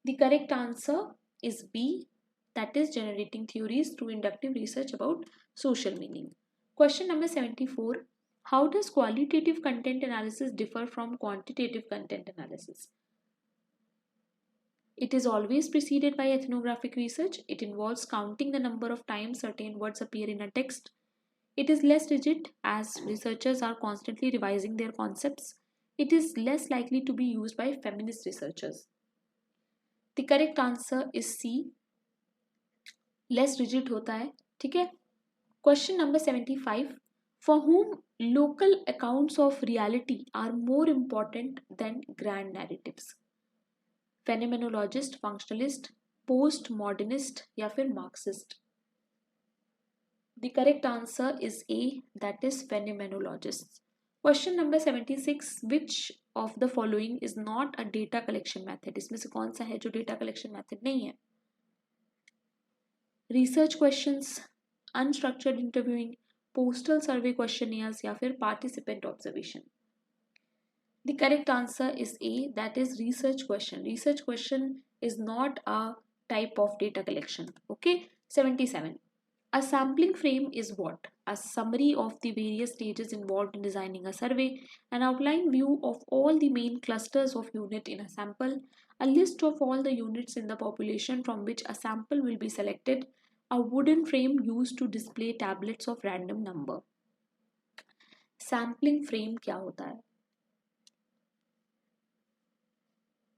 The correct answer is B, that is generating theories through inductive research about social meaning. Question number 74. How does qualitative content analysis differ from quantitative content analysis? It is always preceded by ethnographic research. It involves counting the number of times certain words appear in a text. It is less rigid as researchers are constantly revising their concepts. It is less likely to be used by feminist researchers. The correct answer is C, less rigid होता है. ठीक है. Question number 75. For whom local accounts of reality are more important than grand narratives? Phenomenologist, functionalist, postmodernist या फिर Marxist? The correct answer is A, that is phenomenologists. Question number 76. Which of the following is not a data collection method? इसमें से कौन सा है जो data collection method नहीं है? Research questions, unstructured interviewing, postal survey questionnaires या फिर participant observation? The correct answer is A, that is research question. Research question is not a type of data collection. Okay. 77. A sampling frame is what? A summary of the various stages involved in designing a survey, an outline view of all the main clusters of unit in a sample, a list of all the units in the population from which a sample will be selected, a wooden frame used to display tablets of random number. Sampling frame क्या होता है?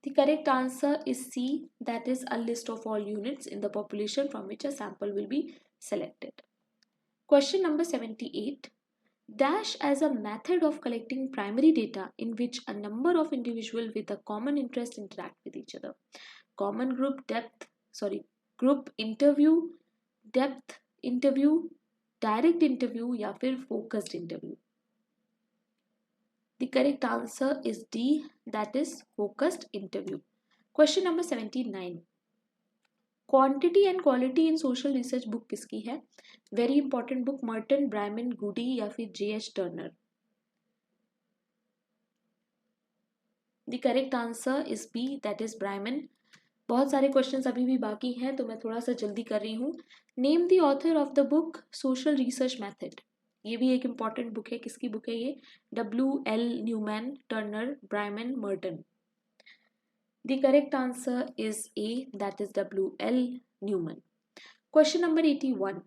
The correct answer is C, that is a list of all units in the population from which a sample will be selected. Question number 78. Dash as a method of collecting primary data in which a number of individuals with a common interest interact with each other. Common group group interview, depth interview, direct interview या फिर focused interview? The correct answer is D, that is focused interview. Question number 79. Quantity and quality in social research book किसकी है? Very important book, Merton, Bryman, Goody या फिर J.H. Turner? The correct answer is B, that is Bryman. बहुत सारे questions अभी भी बाकी हैं तो मैं थोड़ा सा जल्दी कर रही हूँ. Name the author of the book social research method. ये भी एक इम्पॉर्टेंट बुक है. किसकी बुक है ये? W.L. Newman, Turner, Bryman, Merton. The correct answer is A, that is W.L. Newman. Question number 81.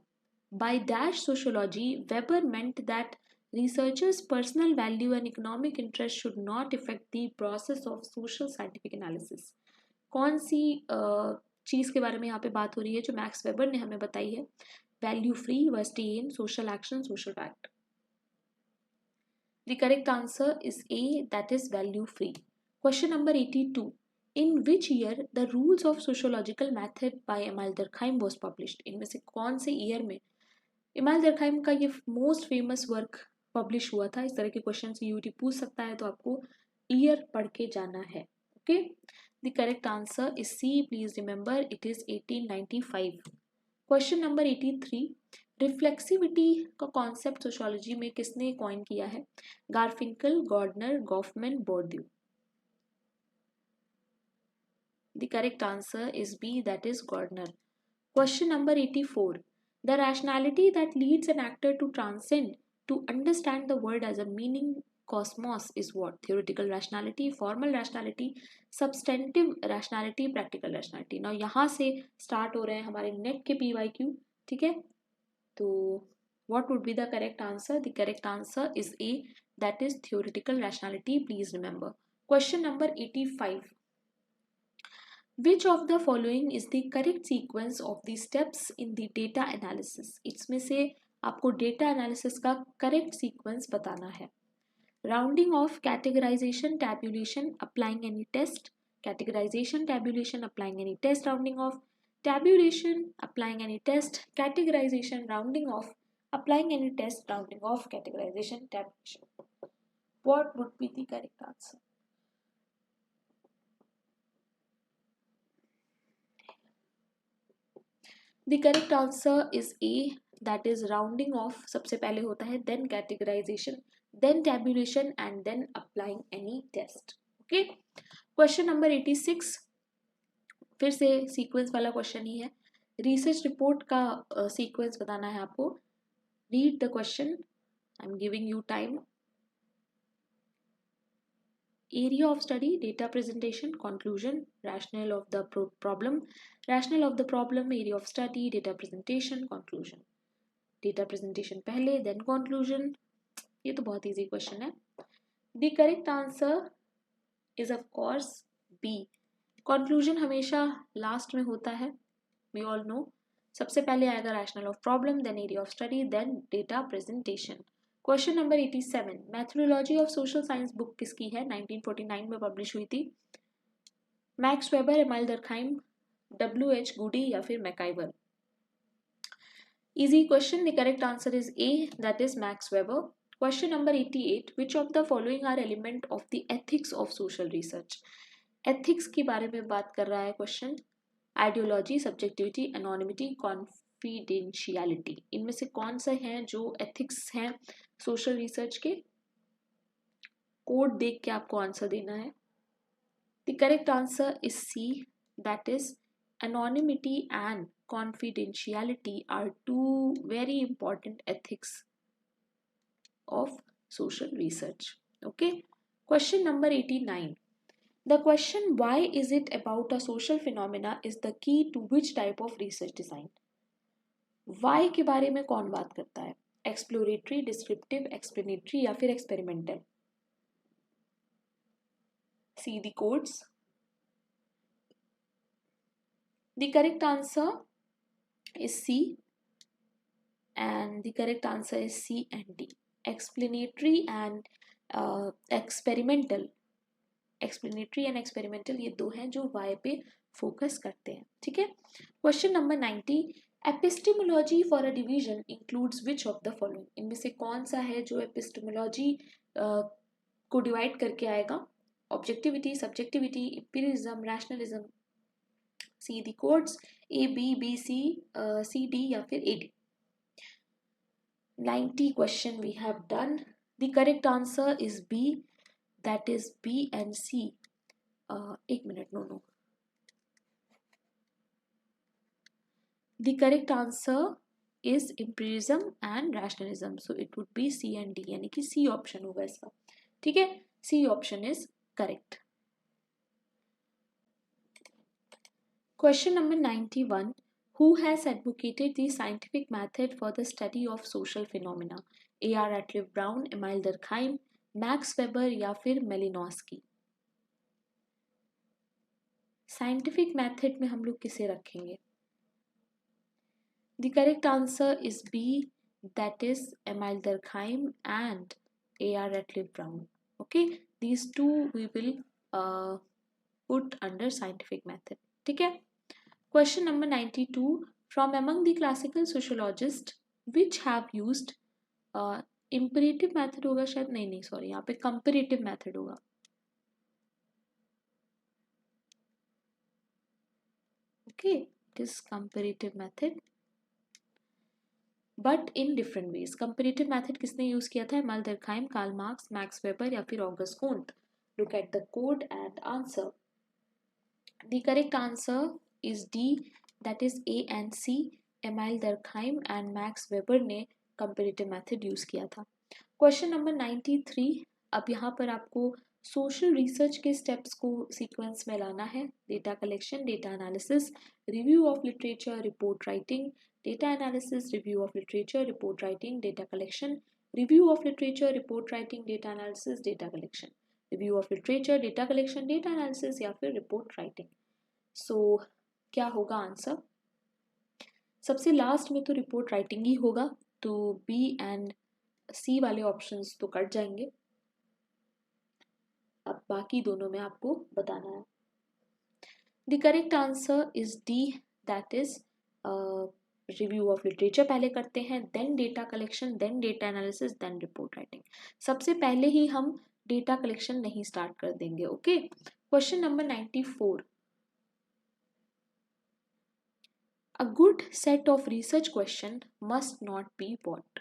By dash sociology, Weber meant that researchers' personal value and economic interest should not affect the process of social scientific analysis. कौन सी चीज़ के बारे में यहाँ पे बात हो रही है जो मैक्स वेबर ने हमें बताई है? Value free, verstehen, social action, social fact. The correct answer is A, that is value free. Question number 82. In which year the rules of sociological method by Emile Durkheim was published? इनमें से कौन से year में email दरखाइम का ये most famous work publish हुआ था? इस तरह के क्वेश्चन यूटी पूछ सकता है तो आपको ईयर पढ़ के जाना है. Okay. The correct answer is C. Please remember it is 1895. Question number 83. Reflexivity का कॉन्सेप्ट सोशियोलॉजी में किसने कॉइन किया है? Garfinkel, Gouldner, Goffman, Bourdieu. The correct answer is B, that is Gardner. Question number 84. The rationality that leads an actor to transcend, to understand the world as a meaning cosmos is what? Theoretical rationality, formal rationality, substantive rationality, practical rationality. Now यहाँ से start हो रहे हैं हमारे net के PYQ. ठीक है? तो What would be the correct answer? The correct answer is A, that is theoretical rationality. Please remember. Question number 85. Which of the following is the correct sequence of the steps in the data analysis? इसमें से आपको data analysis का correct sequence बताना है. Rounding off, categorization, tabulation, applying any test. Categorization, tabulation, applying any test, rounding off. Tabulation, applying any test. Categorization, rounding off. Applying any test, rounding off. Categorization, tabulation. What would be the correct answer? The correct answer is A, that is rounding off सबसे पहले होता है, then categorization, then tabulation and then applying any test. Okay. Question number 86. फिर से sequence वाला question ही है. Research report का sequence बताना है आपको. Read the question. I am giving you time. Area of study, data presentation, conclusion, rationale of the problem. Rationale of the problem, area of study, data presentation, conclusion. Data presentation पहले, then conclusion. ये तो बहुत easy question है. The correct answer is of course B. Conclusion हमेशा last में होता है. We all know. सबसे पहले आएगा rationale of problem, then area of study, then data presentation. Question number 87. Methodology of social science book किसकी है? 1949 में पब्लिश हुई थी. Max Weber, Emile Durkheim, W.H. Goode या फिर MacIver? Easy question. The correct answer is A, that is Max Weber. Question number 88. Which of the following are element of the ethics of social research? Ethics के बारे में बात कर रहा है question. Ideology, subjectivity, anonymity, confidentiality. इनमें से कौन सा है जो एथिक्स हैं सोशल रिसर्च के? कोड देख के आपको आंसर देना है. The correct answer is C, that is anonymity and confidentiality are two very important ethics of social research. Okay. Question number 89. The question why is it about a social phenomena is the key to which type of research design? Why के बारे में कौन बात करता है? Exploratory, descriptive, explanatory या फिर experimental? See the codes. The correct answer is C, and the correct answer is C and D. Explanatory and experimental. Explanatory and experimental ये दो हैं जो Y पे फोकस करते हैं. ठीक है. Question number 90. Epistemology for a division includes which of the following? इनमें से कौन सा है जो एपिस्टेमोलॉजी को डिवाइड करके आएगा? Objectivity, subjectivity, empiricism, rationalism. See the codes. A, B, B, C, C, D या फिर A, D. 90 question we have done. The correct answer is B, that is B and C. एक minute, no. The correct answer is empiricism and rationalism. So it would be C and D, यानी कि C option होगा इसका. ठीक है. C option is correct. Question number 91. Who has advocated the scientific method for the study of social phenomena? A.R. Ratcliffe Brown, Emile Durkheim, Max Weber या फिर Malinowski? Scientific method में हम लोग किसे रखेंगे? The correct answer is B, that is Emile Durkheim and A.R. Ratcliffe Brown. Okay, these two we will put under scientific method. ठीक है. Question number 92. From among the classical sociologists which have used imperative method होगा शायद, नहीं sorry, यहाँ पे comparative method होगा. Okay, it is comparative method. But in different ways. Comparative method किसने use किया था? Emile Durkheim, Karl Marx, Max Weber या फिर Auguste Comte? Look at the code and answer. The correct answer is D, that is A and C. Emile Durkheim and Max Weber ने comparative method use किया था. Question number 93. अब यहाँ पर आपको social research के स्टेप्स को sequence में लाना है। Data collection, data analysis, review of literature, report writing, data analysis, review of literature, report writing, data collection, review of literature, report writing, data analysis, data collection, review of literature, data collection, data analysis या फिर report writing. सो क्या होगा answer? सबसे last में तो report writing ही होगा, तो B and सी वाले ऑप्शंस तो कट जाएंगे। अब बाकी दोनों में आपको बताना है। The correct answer is D, that is review of literature पहले करते हैं, then data collection, then data analysis, then report writing. सबसे पहले ही हम डेटा कलेक्शन नहीं स्टार्ट कर देंगे। Okay, question number 94। A good set of research question must not be what?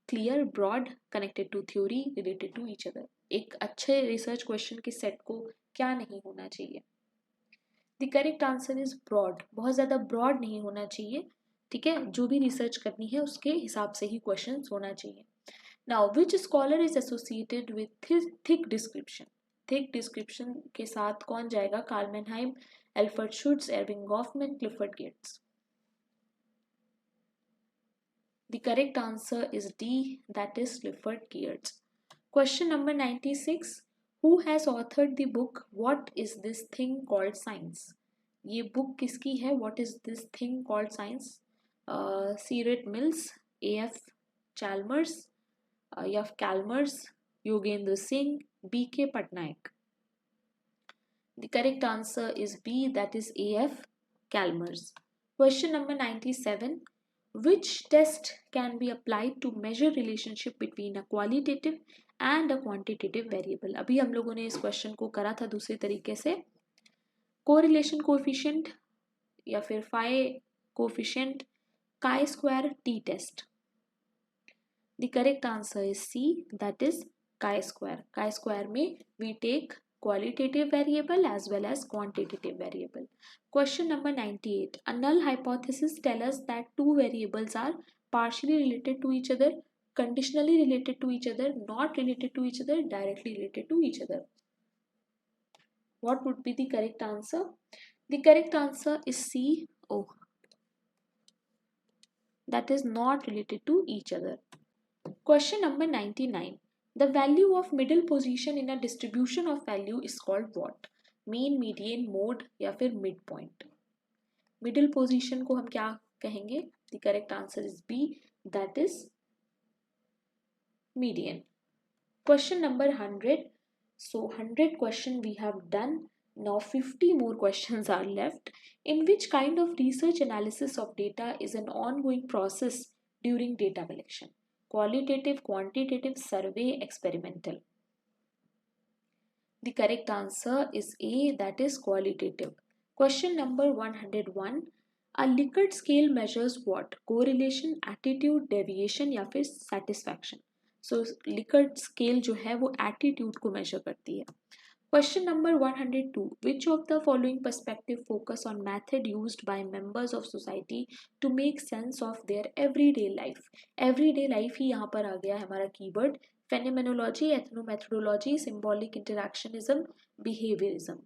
Clear, broad, connected to theory, related to each other. एक अच्छे research question के set को क्या नहीं होना चाहिए? The correct answer is broad. बहुत ज़्यादा ब्रॉड नहीं होना चाहिए, ठीक है? जो भी रिसर्च करनी है उसके हिसाब से ही क्वेश्चन होना चाहिए। Now which scholar is associated with thick description? Thick description के साथ कौन जाएगा? Karl Mannheim, Alfred Schutz, Erving Goffman, Clifford Geertz. The correct answer is D, that is Clifford Geertz. Question number 96. Who has authored the book What is this thing called science? ये book किसकी है? What is this thing called science? Serrate mills, A.F. Chalmers, F. Chalmers, Yogendra Singh, B.K. Patnaik. The correct answer is B, that is A.F. Chalmers. Question number 97. Which test can be applied to measure relationship between a qualitative and a quantitative variable? अभी हम लोगों ने इस question को करा था दूसरे तरीके से, कोरिलेशन कोएफिशिएंट या फिर phi coefficient, chi square, t test. The correct answer is C, that is chi square. Chi square में we take qualitative variable as well as quantitative variable. Question number 98. A null hypothesis tells us that two variables are partially related to each other, conditionally related to each other, not related to each other, directly related to each other. What would be the correct answer? The correct answer is C. Oh, that is not related to each other. Question number 99. The value of middle position in a distribution of value is called what? Mean, median, mode या फिर mid point. Middle position को हम क्या कहेंगे? The correct answer is B, that is median. Question number 100. So 100 question we have done. Now 50 more questions are left. In which kind of research analysis of data is an ongoing process during data collection? Qualitative, quantitative, survey, experimental. The correct answer is A, that is qualitative. Question number 101. A Likert scale measures what? Correlation, attitude, deviation या फिर satisfaction. So Likert scale जो है वो attitude को measure करती है. Question number 102. Which of the following perspective focus on method used by members of society to make sense of their everyday life? Everyday life ही यहाँ पर आ गया है हमारा keyword. Phenomenology, ethnomethodology, symbolic interactionism, behaviorism.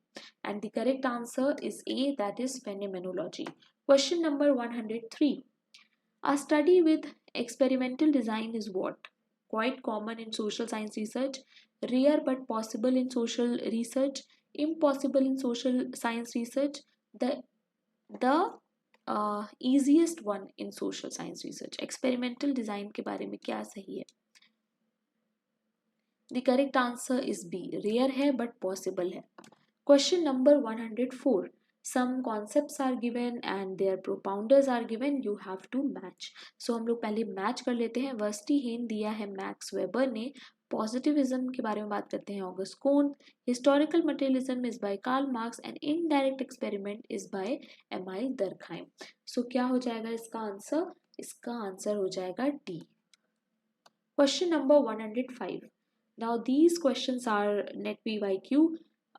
And the correct answer is A, that is phenomenology. Question number 103. A study with experimental design is what? Quite common in social science research, rare but possible in social research, impossible in social science research, the easiest one in social science research. Experimental design के बारे में क्या सही है? The correct answer is B, rare है but possible है. Question number 104. Some concepts are given and their propounders are given. You have to match. So हम लोग पहले मैच कर लेते हैं. वर्स्टीहेन दिया है मैक्स वेबर ने. पॉजिटिविज्म के बारे में बात करते हैं August Comte. Historical materialism is by Karl Marx and indirect experiment is by Emile Durkheim. So क्या हो जाएगा इसका आंसर? इसका आंसर हो जाएगा D. Question number 105. Now these questions are net PYQ.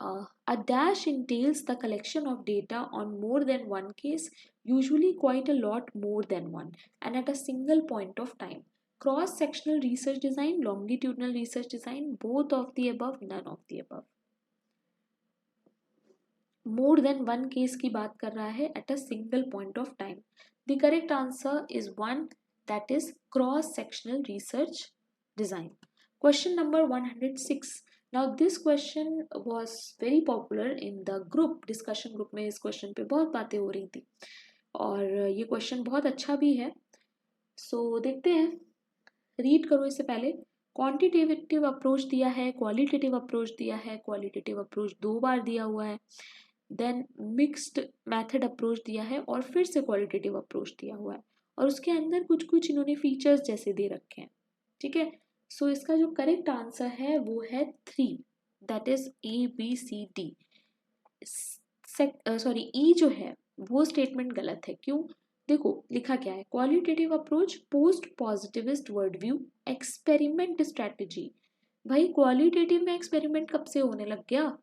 A dash entails the collection of data on more than one case, usually quite a lot more than one, and at a single point of time. Cross sectional research design, longitudinal research design, both of the above, none of the above. More than one case की बात कर रहा है at a single point of time. The correct answer is one, that is cross sectional research design. Question number 106. Now this question was very popular in the group discussion group में इस question पे बहुत बातें हो रही थी और ये question बहुत अच्छा भी है। So देखते हैं, रीड करो इससे पहले। क्वांटिटेटिव अप्रोच दिया है, क्वालिटेटिव अप्रोच दिया है, क्वालिटेटिव अप्रोच 2 बार दिया हुआ है, देन मिक्स्ड मेथड अप्रोच दिया है और फिर से क्वालिटेटिव अप्रोच दिया हुआ है और उसके अंदर कुछ कुछ इन्होंने फीचर्स जैसे दे रखे हैं। ठीक है, सो इसका जो करेक्ट आंसर है वो है 3, दैट इज ABCD। सॉरी ई जो है वो स्टेटमेंट गलत है। क्यों? देखो लिखा क्या है, qualitative approach post positivist word view experiment strategy. भाई क्वालिटेटिव में एक्सपेरिमेंट कब से होने लग गया?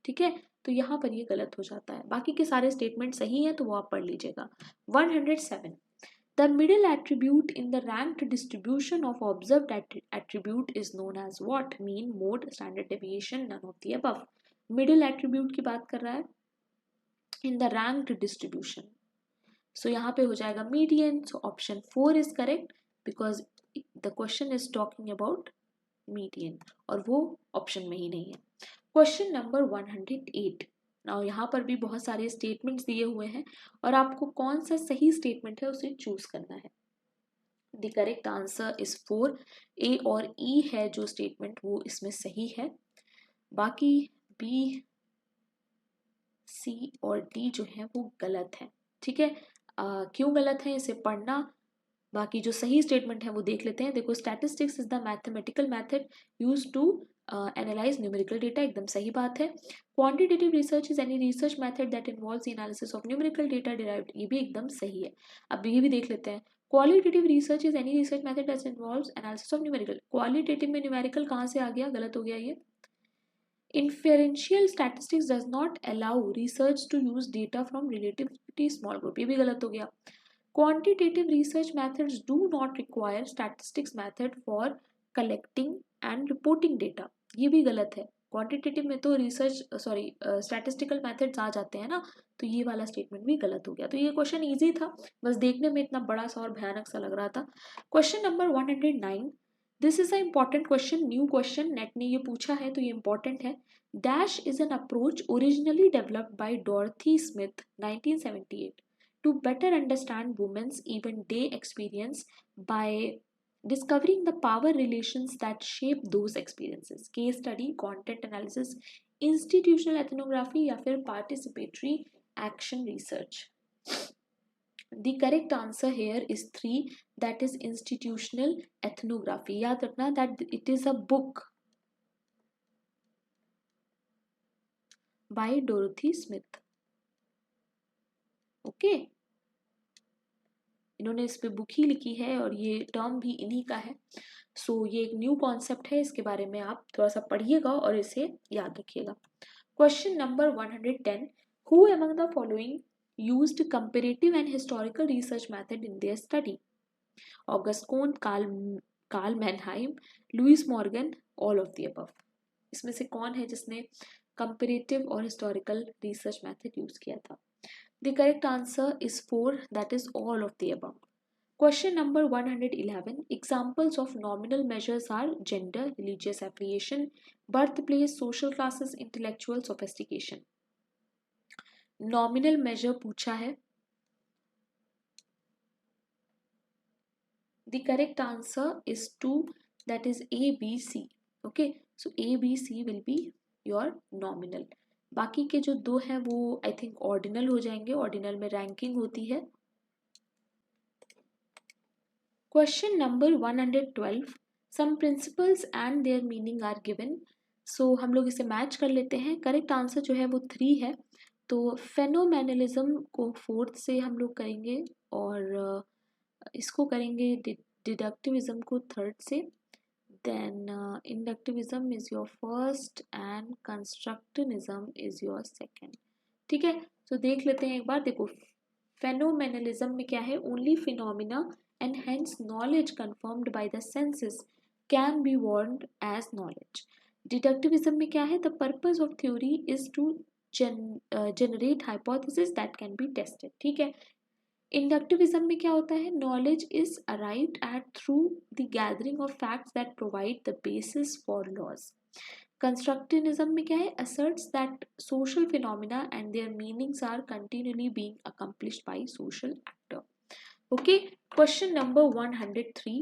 ठीक है, तो यहाँ पर ये गलत हो जाता है। बाकी के सारे स्टेटमेंट सही हैं तो वो आप पढ़ लीजिएगा। 107, the middle attribute in the ranked distribution of observed attribute is known as what? Mean, mode, standard deviation, none of the above। middle attribute की बात कर रहा है in the ranked distribution, so यहाँ पे हो जाएगा median। so option 4 is correct because the question is talking about median और वो option में ही नहीं है। Question number 108। नाउ यहाँ पर भी बहुत सारे स्टेटमेंट्स दिए हुए हैं और आपको कौन सा सही स्टेटमेंट है उसे चूज करना है। द करेक्ट आंसर इज 4, ए और ई है जो स्टेटमेंट वो इसमें सही है, बाकी बी, सी और डी जो है वो गलत है। ठीक है, क्यों गलत है इसे पढ़ना, बाकी जो सही स्टेटमेंट है वो देख लेते हैं। देखो, statistics is the mathematical method used to analyse numerical data, एकदम सही बात है। Quantitative research is any research method that involves the analysis of numerical data derived, ये भी एकदम सही है। अब ये भी देख लेते हैं, qualitative research is any research method that involves analysis of numerical, qualitative में न्यूमेरिकल कहाँ से आ गया? गलत हो गया ये। Inferential statistics does not allow research to use data from relatively small group, ये भी गलत हो गया। Quantitative research methods do not require statistics method for collecting and reporting data, ये भी गलत है। क्वांटिटेटिव में तो स्टैटिस्टिकल मेथड्स आ जाते हैं ना, तो ये वाला स्टेटमेंट भी गलत हो गया। तो ये क्वेश्चन इजी था, बस देखने में इतना बड़ा सा और भयानक सा लग रहा था। Question number 109, this is a important question, new question, NET ने ये पूछा है तो ये इम्पॉर्टेंट है। Dash is an approach originally developed by Dorothy Smith 1978 to better understand women's even day experience by discovering the power relations that shape those experiences। case study, content analysis, institutional ethnography या फिर participatory action research। the correct answer here is 3, that is institutional ethnography। याद रखना that it is a book by Dorothy Smith। Okay, इन्होंने इस पे book ही लिखी है और ये टर्म भी इन्हीं का है। सो ये एक न्यू कॉन्सेप्ट है, इसके बारे में आप थोड़ा सा पढ़िएगा और इसे याद रखिएगा। Question number 110, who among the following used comparative and historical research method in their study? August Comte, Karl Mannheim, Lewis Morgan, all of the above. इसमें से कौन है जिसने कंपैरेटिव और हिस्टोरिकल रिसर्च मेथड यूज किया था? The correct answer is 4, that is all of the above। Question number 111, examples of nominal measures are gender, religious affiliation, birthplace, social classes, intellectual sophistication। nominal measure पूछा है। The correct answer is 2, that is A, B, C। Okay, so A, B, C will be your nominal। बाकी के जो दो हैं वो I think ordinal हो जाएंगे, ऑर्डिनल में रैंकिंग होती है। Question number 112, some principles and their meaning are given. So हम लोग इसे मैच कर लेते हैं। करेक्ट आंसर जो है वो 3 है, तो फेनोमेनलिज्म को 4th से हम लोग करेंगे और इसको करेंगे डिडक्टिविज्म को 3rd से, then inductivism is your first and constructivism is your second। ठीक है, तो देख लेते हैं एक बार। देखो फेनोमेनलिज्म में क्या है, only phenomena and hence knowledge confirmed by the senses can be warned as knowledge. Deductivism में क्या है? The purpose of theory is to generate hypothesis that can be tested. ठीक है. इंडक्टिविज्म में क्या होता है? Knowledge is arrived at through the gathering of facts that provide the basis for laws. Constructivism में क्या है? asserts that social phenomena and their meanings are continually being accomplished by social actor. Okay, question number 103.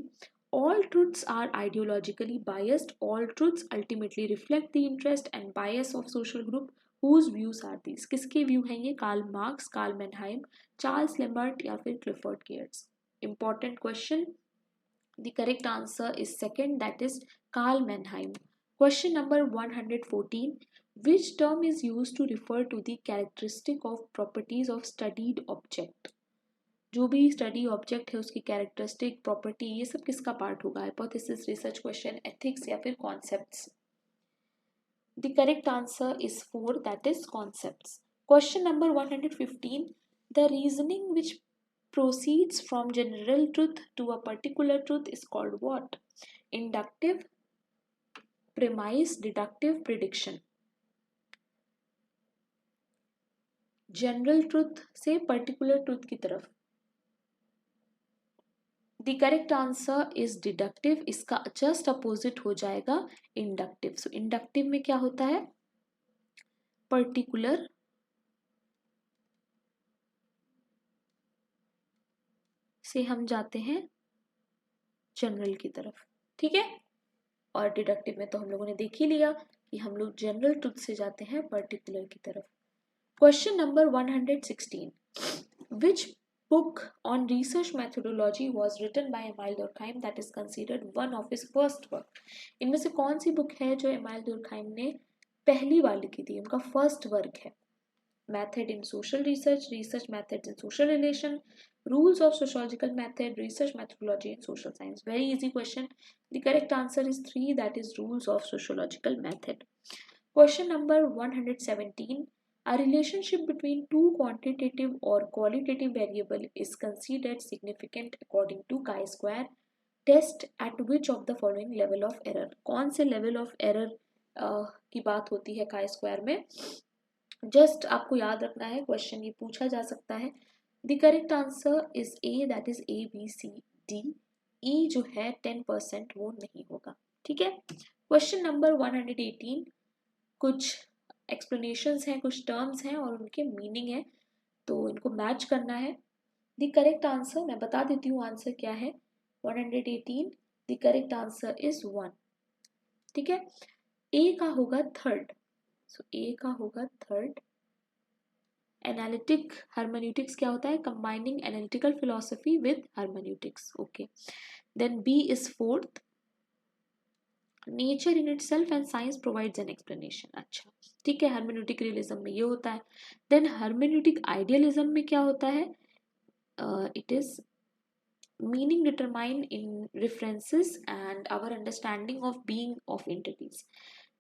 All truths are ideologically biased. All truths ultimately reflect the interest and bias of social group. Whose views are these? किसके view हैं ये? Karl Marx, Karl मैनहाइम, Charles लेम्बर्ट या फिर Clifford cares? Important question. The correct answer is second, that is Karl Mannheim. Question number 114. Which term is used to refer to the characteristic of properties of studied object? जो भी study object है उसकी characteristic, property, ये सब किसका part होगा? Hypothesis, research question, ethics या फिर concepts? The correct answer is 4, that is concepts. Question number 115. The reasoning which proceeds from general truth to a particular truth is called what? Inductive, premise, deductive, prediction. General truth से particular truth की तरफ. The correct answer is deductive. इसका just opposite हो जाएगा inductive. सो inductive में क्या होता है? पर्टिकुलर से हम जाते हैं जनरल की तरफ. ठीक है. और डिडक्टिव में तो हम लोगों ने देख ही लिया कि हम लोग जनरल ट्रुथ से जाते हैं पर्टिकुलर की तरफ. Question number 116. Which book on research methodology was written by Emile Durkheim that is considered one of his first work? इनमें से कौन सी बुक है जो एमाइल दुर्कहाइम ने पहली बार लिखी थी, उनका फर्स्ट वर्क है? Method in social research, research methods in social relation, rules of sociological method, research methodology in social science. Very easy question. The correct answer is 3, that is rules of sociological method. Question number 117. A relationship between two quantitative or qualitative variable is considered significant according to chi-square test at which of the following level of error? कौन से level of error की बात होती है chi-square में? Just आपको याद रखना है, क्वेश्चन ये पूछा जा सकता है. The correct answer is A, that is ABCD. ई जो है 10% वो नहीं होगा. ठीक है. Question number 118. कुछ एक्सप्लेनेशंस हैं, कुछ टर्म्स हैं और उनके मीनिंग है, तो इनको मैच करना है. द करेक्ट आंसर मैं बता देती हूँ आंसर क्या है. 118. The correct answer is 1. ठीक है. ए का होगा थर्ड. सो ए का होगा थर्ड. एनालिटिक हर्मेन्यूटिक्स क्या होता है? Combining analytical philosophy with hermeneutics. Okay. Then B is fourth. Nature in itself and science provides an explanation. अच्छा, ठीक है. हर्मेन्यूटिक रियलिज्म में ये होता है. देन हर्मेन्यूटिक आइडियलिज्म में क्या होता है? It is meaning determined in references and our understanding of being of entities.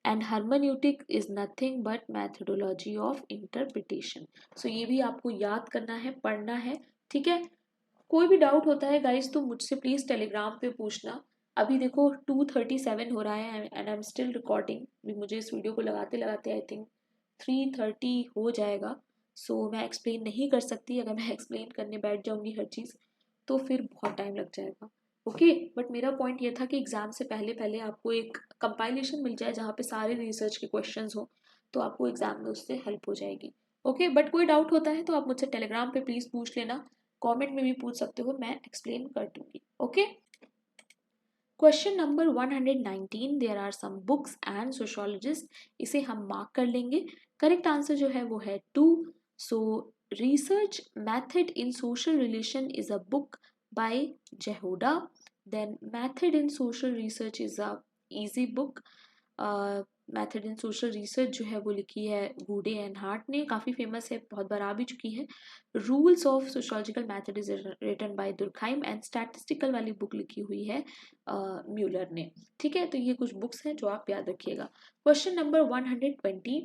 And hermeneutic is nothing but methodology of interpretation. So ये भी आपको याद करना है, पढ़ना है. ठीक है. कोई भी डाउट होता है गाइस तो मुझसे प्लीज टेलीग्राम पे पूछना. अभी देखो 2:37 हो रहा है and I am still recording. मुझे इस वीडियो को लगाते लगाते आई थिंक 3:30 हो जाएगा. सो मैं एक्सप्लेन नहीं कर सकती. अगर मैं एक्सप्लेन करने बैठ जाऊंगी हर चीज़ तो फिर बहुत टाइम लग जाएगा. ओके. बट मेरा पॉइंट ये था कि एग्जाम से पहले पहले आपको एक कंपाइलेशन मिल जाए जहाँ पे सारे रिसर्च के क्वेश्चंस हो, तो आपको एग्जाम में उससे हेल्प हो जाएगी. ओके. बट कोई डाउट होता है तो आप मुझसे टेलीग्राम पे प्लीज पूछ लेना. कमेंट में भी पूछ सकते हो, मैं एक्सप्लेन कर दूंगी. Okay. Question number 119. There are some books and sociologist. इसे हम मार्क कर लेंगे. करेक्ट आंसर जो है वो है 2. सो Research Method in Social Relation is a book by Jehuda. Then Method in Social Research is a easy book. Method in Social Research जो है वो लिखी है गूडे एंड हार्ट ने, काफ़ी फेमस है, बहुत बार आ भी चुकी है. Rules of Sociological Method is written by Durkheim and Statistical वाली बुक लिखी हुई है म्यूलर ने. ठीक है. तो ये कुछ बुक्स हैं जो आप याद रखिएगा. Question number 120.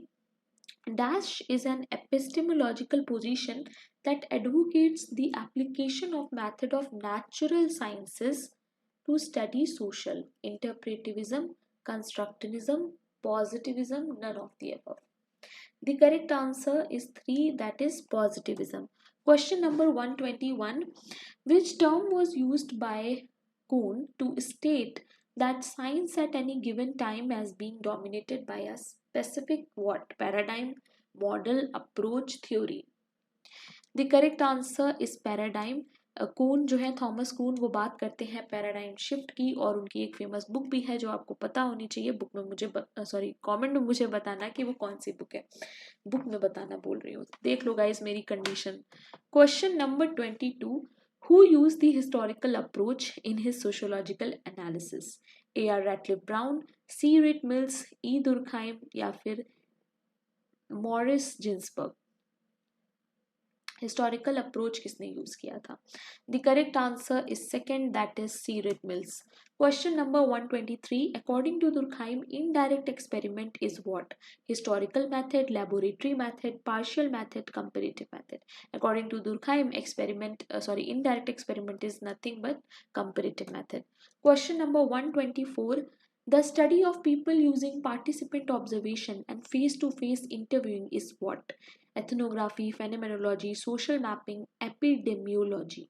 Dash is an epistemological position that advocates the application of method of natural sciences to study social interpretivism, constructivism, positivism, none of the above. The correct answer is 3, that is positivism. Question number 121. Which term was used by Kuhn to state that science at any given time as being dominated by a specific what? Paradigm, model, approach, theory. The correct answer is paradigm. Kuhn जो है, Thomas कून, वो बात करते हैं paradigm shift की, और उनकी एक फेमस बुक भी है जो आपको पता होनी चाहिए. बुक में मुझे सॉरी कमेंट में मुझे बताना कि वो कौन सी बुक है. बुक में बताना बोल रही हूँ, देख लो गाइस मेरी condition. Question number 22. Who used the historical approach in his sociological analysis? A.R. Radcliffe Brown, C. Rit Mills, E. Durkheim या फिर मॉरिस जिन्सबर्ग. हिस्टोरिकल अप्रोच किसने यूज किया था? The correct answer is second, that is C Wright Mills. Question number 123. According to Durkheim, indirect experiment is what? Historical method, laboratory method, partial method, comparative method. According to Durkheim, indirect experiment is nothing but comparative method. Question number 124. The study of people using participant observation and face-to-face interviewing is what? Ethnography, phenomenology, social mapping, epidemiology.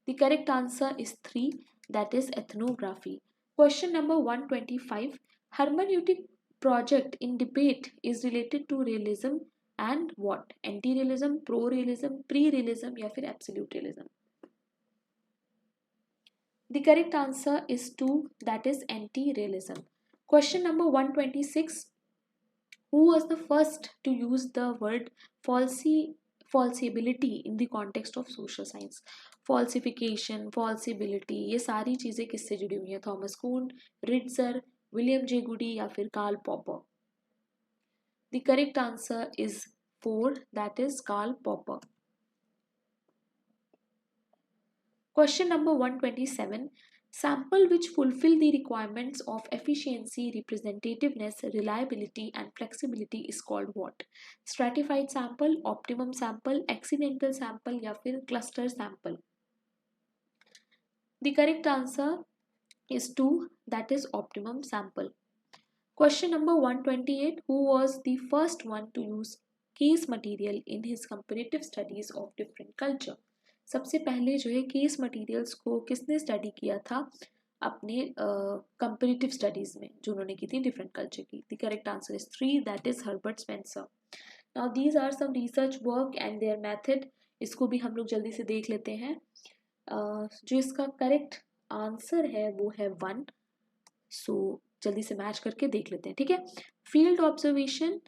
The correct answer is 3, that is ethnography. Question number 125. Hermeneutic project in debate is related to realism and what? Anti-realism, pro-realism, pre-realism या फिर absolute realism. The correct answer is 2, that is anti-realism. Question number 126. Who was the first to use the word falsibility in the context of social science? Falsification, falsibility, ये सारी चीजें किससे जुड़ी हुई हैं? Thomas कून, रिट्जर, William J Goode या फिर Karl Popper. The correct answer is 4, that is Karl Popper. Question number 127. Sample which fulfill the requirements of efficiency, representativeness, reliability and flexibility is called what? Stratified sample, optimum sample, accidental sample या फिर cluster sample. The correct answer is 2, that is optimum sample. Question number 128. Who was the first one to use case material in his comparative studies of different culture? सबसे पहले जो है case materials को किसने study किया था अपने comparative studies में, जो उन्होंने की थी डिफरेंट कल्चर की. The correct answer is 3, that is Herbert Spencer. Now these are some research work and their method. इसको भी हम लोग जल्दी से देख लेते हैं. जो इसका करेक्ट आंसर है वो है 1. सो जल्दी से मैच करके देख लेते हैं, ठीक है. Field observation,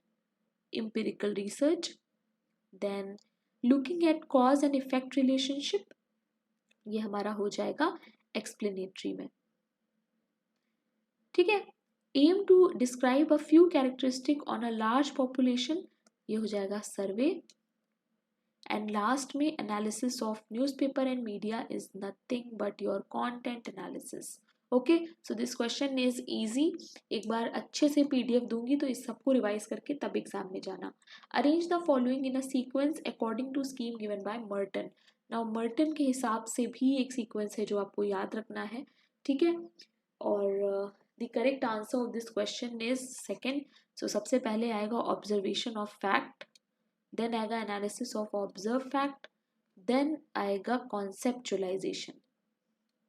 empirical research, then looking at cause and effect relationship, ये हमारा हो जाएगा एक्सप्लेनेटरी में, ठीक है. Aim to describe a few characteristic on a large population, ये हो जाएगा सर्वे. एंड लास्ट में analysis of newspaper and media is nothing but your content analysis. Okay, so this question is easy. एक बार अच्छे से पीडीएफ दूंगी तो इस सबको रिवाइज करके तब एग्जाम में जाना. Arrange the following in a sequence according to scheme given by Merton. Now Merton के हिसाब से भी एक सीक्वेंस है जो आपको याद रखना है, ठीक है. और the correct answer of this question is second. सो सबसे पहले आएगा ऑब्जर्वेशन ऑफ फैक्ट, देन आएगा analysis of observe fact, then आएगा conceptualization.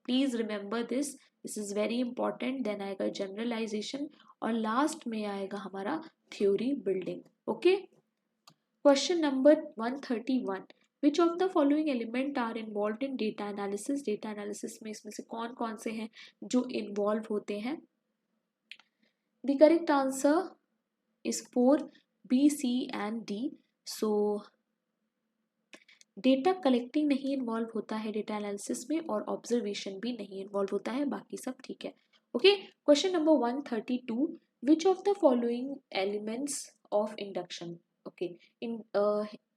Please remember this is very important. Then आएगा जनरलाइजेशन और लास्ट में आएगा हमारा theory building. Okay, question number 131. Which of the following element are involve in data analysis? Data analysis में इसमें से कौन कौन से हैं जो इन्वॉल्व होते हैं? The correct answer is 4, B, C and D. So data collecting नहीं इन्वॉल्व होता है डेटा एनालिसिस में, और ऑब्जर्वेशन भी नहीं इन्वॉल्व होता है, बाकी सब ठीक है. Okay, question number 132. Which of the following elements of induction? Okay,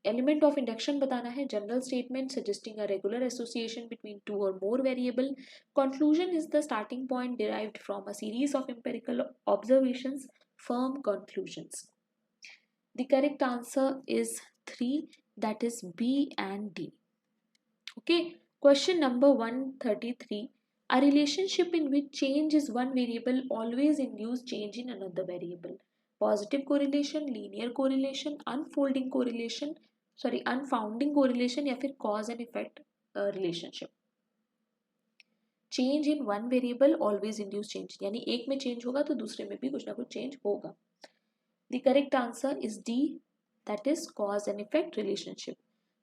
element of induction बताना है. General statement suggesting a regular association between two और more variable. Conclusion is the starting point derived from a series of empirical observations. firm conclusions. The correct answer is 3, that is B and D. Okay, question number 133. A relationship in which change is one variable always induces change in another variable. Positive correlation, linear correlation, unfounding correlation या फिर cause and effect relationship. Change in one variable always induce change, यानी एक में change होगा तो दूसरे में भी कुछ ना कुछ चेंज होगा. The correct answer is D, that is cause and effect relationship.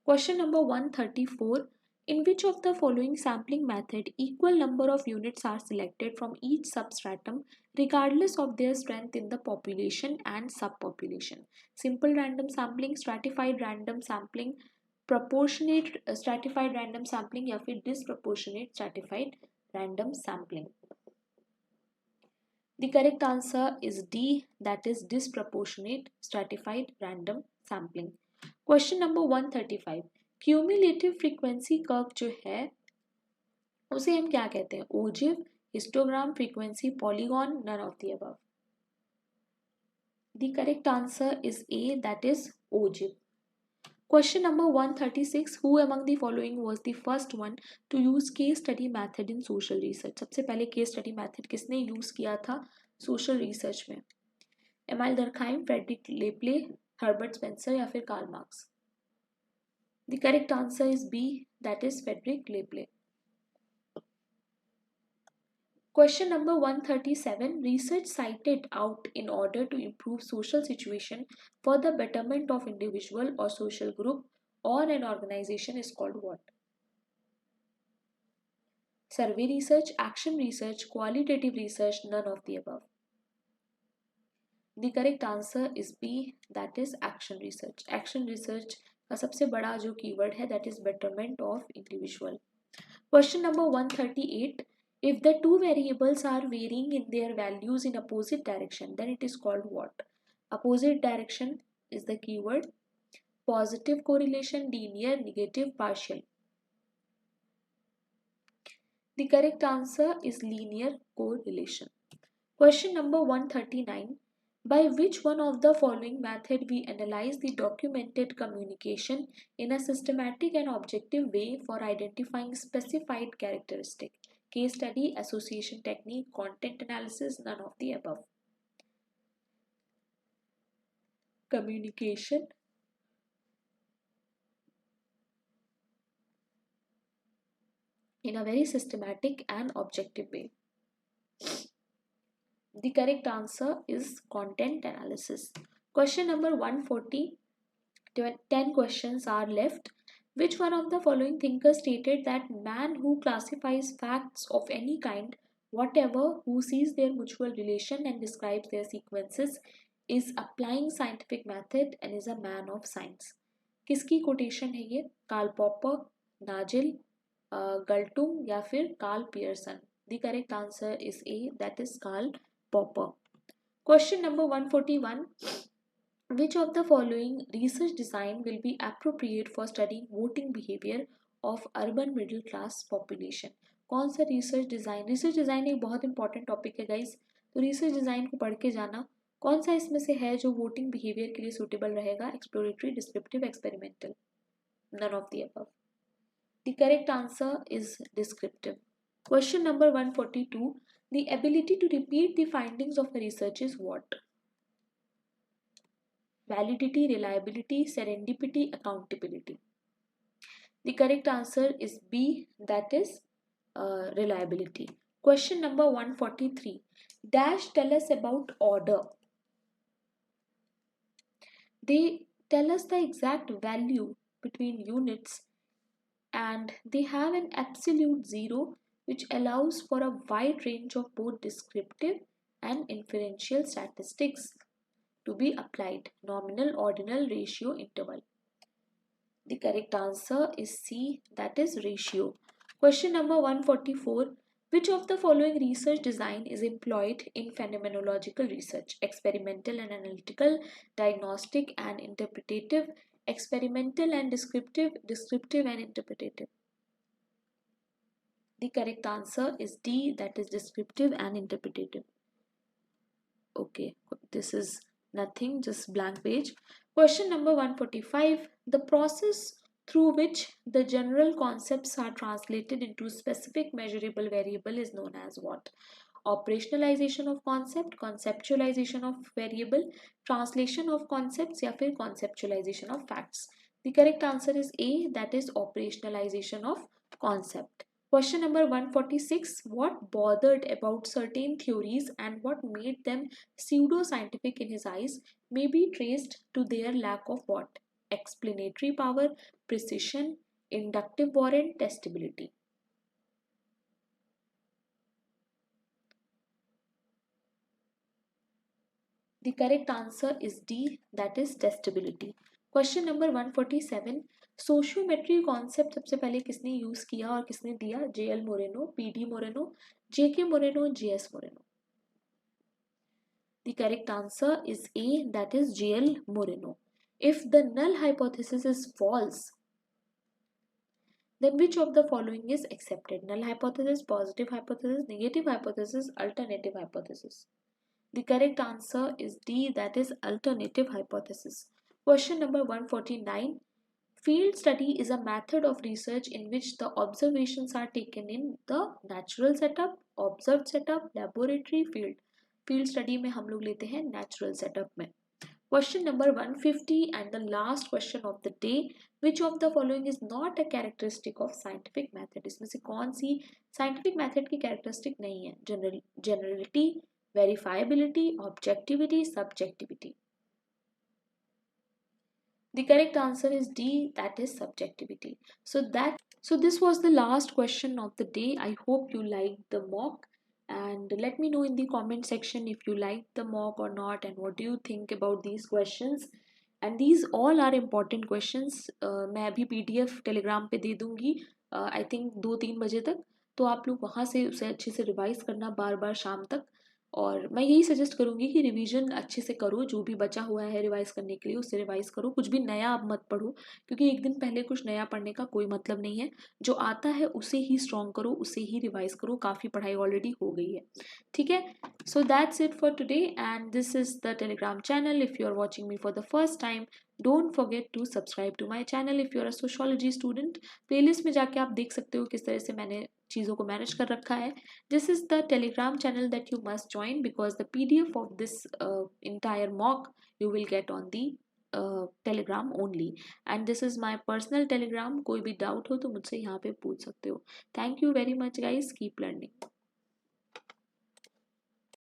Question number 134. In which of the following sampling method equal number of units are selected from each substratum regardless of their strength in the population and subpopulation? Simple random sampling, stratified random sampling, proportionate stratified random sampling या फिर disproportionate stratified random sampling. The correct answer is D, that is disproportionate stratified random sampling. Question number 135. Cumulative frequency curve जो है उसे हम क्या कहते हैं? Ogive, histogram, frequency polygon, none of the above. The correct answer is A, that is ogive. Question number 136. Who among the following was the first one to use case study method in social research? सबसे पहले case study method किसने use किया था social research में? Emile Durkheim, Frederic Le Play, Herbert Spencer या फिर Karl Marx? The correct answer is B, that is Frederick Leple. Question number 137. Research cited out in order to improve social situation for the betterment of individual or social group or an organization is called what? Survey research, action research, qualitative research, none of the above. The correct answer is B, that is action research. Action research का सबसे बड़ा जो keyword है that is betterment of individual. Question number 138. If the two variables are varying in their values in opposite direction, then it is called what? Opposite direction is the keyword. Positive correlation, linear, negative, partial. The correct answer is linear correlation. Question number 139. By which one of the following method we analyze the documented communication in a systematic and objective way for identifying specified characteristic? Case study, association technique, content analysis, none of the above. Communication in a very systematic and objective way. The correct answer is content analysis. Question number 140. 10 questions are left. Which one of the following thinkers stated that man who classifies facts of any kind, whatever, who sees their mutual relation and describes their sequences, is applying scientific method and is a man of science? किसकी quotation है ये? Karl Popper, Nagel, Galtung या फिर Karl Pearson? The correct answer is A, that is Karl Popper. Question number 141. Which of the following research design will be appropriate for studying voting behavior of urban middle class population? कौन सा research design एक बहुत important topic है guys, तो research design को पढ़ के जाना कौन सा इसमें से है जो वोटिंग बिहेवियर के लिए सूटेबल रहेगा? Exploratory, descriptive, experimental? None of the above. The correct answer is descriptive. Question number 142. The ability to repeat the findings of a research is what? Validity, reliability, serendipity, accountability. The correct answer is B, that is reliability. Question number 143. Dash tell us about order. They tell us the exact value between units and they have an absolute zero which allows for a wide range of both descriptive and inferential statistics to be applied. Nominal, ordinal, ratio, interval. The correct answer is C, that is ratio. Question number 144. Which of the following research design is employed in phenomenological research? Experimental and analytical, diagnostic and interpretative, experimental and descriptive, descriptive and interpretative? The correct answer is D, that is descriptive and interpretative. Okay, this is nothing, just blank page. Question number 145. The process through which the general concepts are translated into specific measurable variable is known as what? Operationalization of concept, conceptualization of variable, translation of concepts या फिर conceptualization of facts. The correct answer is A, that is operationalization of concept. Question number 146. What bothered about certain theories and what made them pseudo-scientific in his eyes may be traced to their lack of what? Explanatory power, precision, inductive warrant, testability. The correct answer is D, that is testability. Question number 147. Sociometry concept सबसे पहले किसने use किया और किसने दिया? JL Moreno, PD Moreno, JK Moreno, JS Moreno. The correct answer is A, that is JL Moreno. If the null hypothesis is false, then which of the following is accepted? Null hypothesis, positive hypothesis, negative hypothesis, alternative hypothesis. The correct answer is D, that is alternative hypothesis. Question number 149. Field study is a method of research in which the observations are taken in the natural setup, observed setup, laboratory field. Field study में हम लोग लेते हैं natural setup में. Question number 150 and the last question of the day. Which of the following is not a characteristic of scientific method? इसमें से कौन सी scientific method की characteristic नहीं है? Generality, verifiability, objectivity, subjectivity. The correct answer is D, that is subjectivity. So this was the last question of the day. I hope you liked the mock, and let me know in the comment section if you liked the mock or not and what do you think about these questions. And these all are important questions. मैं अभी PDF Telegram पे दे दूंगी I think 2-3 बजे तक. तो आप लोग वहाँ से उसे अच्छे से रिवाइज करना बार बार शाम तक. और मैं यही सजेस्ट करूँगी कि रिवीजन अच्छे से करो, जो भी बचा हुआ है रिवाइज करने के लिए उससे रिवाइज करो. कुछ भी नया आप मत पढ़ो, क्योंकि एक दिन पहले कुछ नया पढ़ने का कोई मतलब नहीं है. जो आता है उसे ही स्ट्रॉन्ग करो, उसे ही रिवाइज करो. काफ़ी पढ़ाई ऑलरेडी हो गई है, ठीक है. So that's it for today and this is the Telegram channel. If you are watching me for the first time, don't forget to subscribe to my channel. If you are a sociology student, playlist में जाके आप देख सकते हो किस तरह से मैंने चीज़ों को मैनेज कर रखा है. This is the Telegram channel that you must join because the PDF of this entire mock you will get on the Telegram only. And this is my personal Telegram. कोई भी doubt हो तो मुझसे यहाँ पे पूछ सकते हो. Thank you very much guys. Keep learning.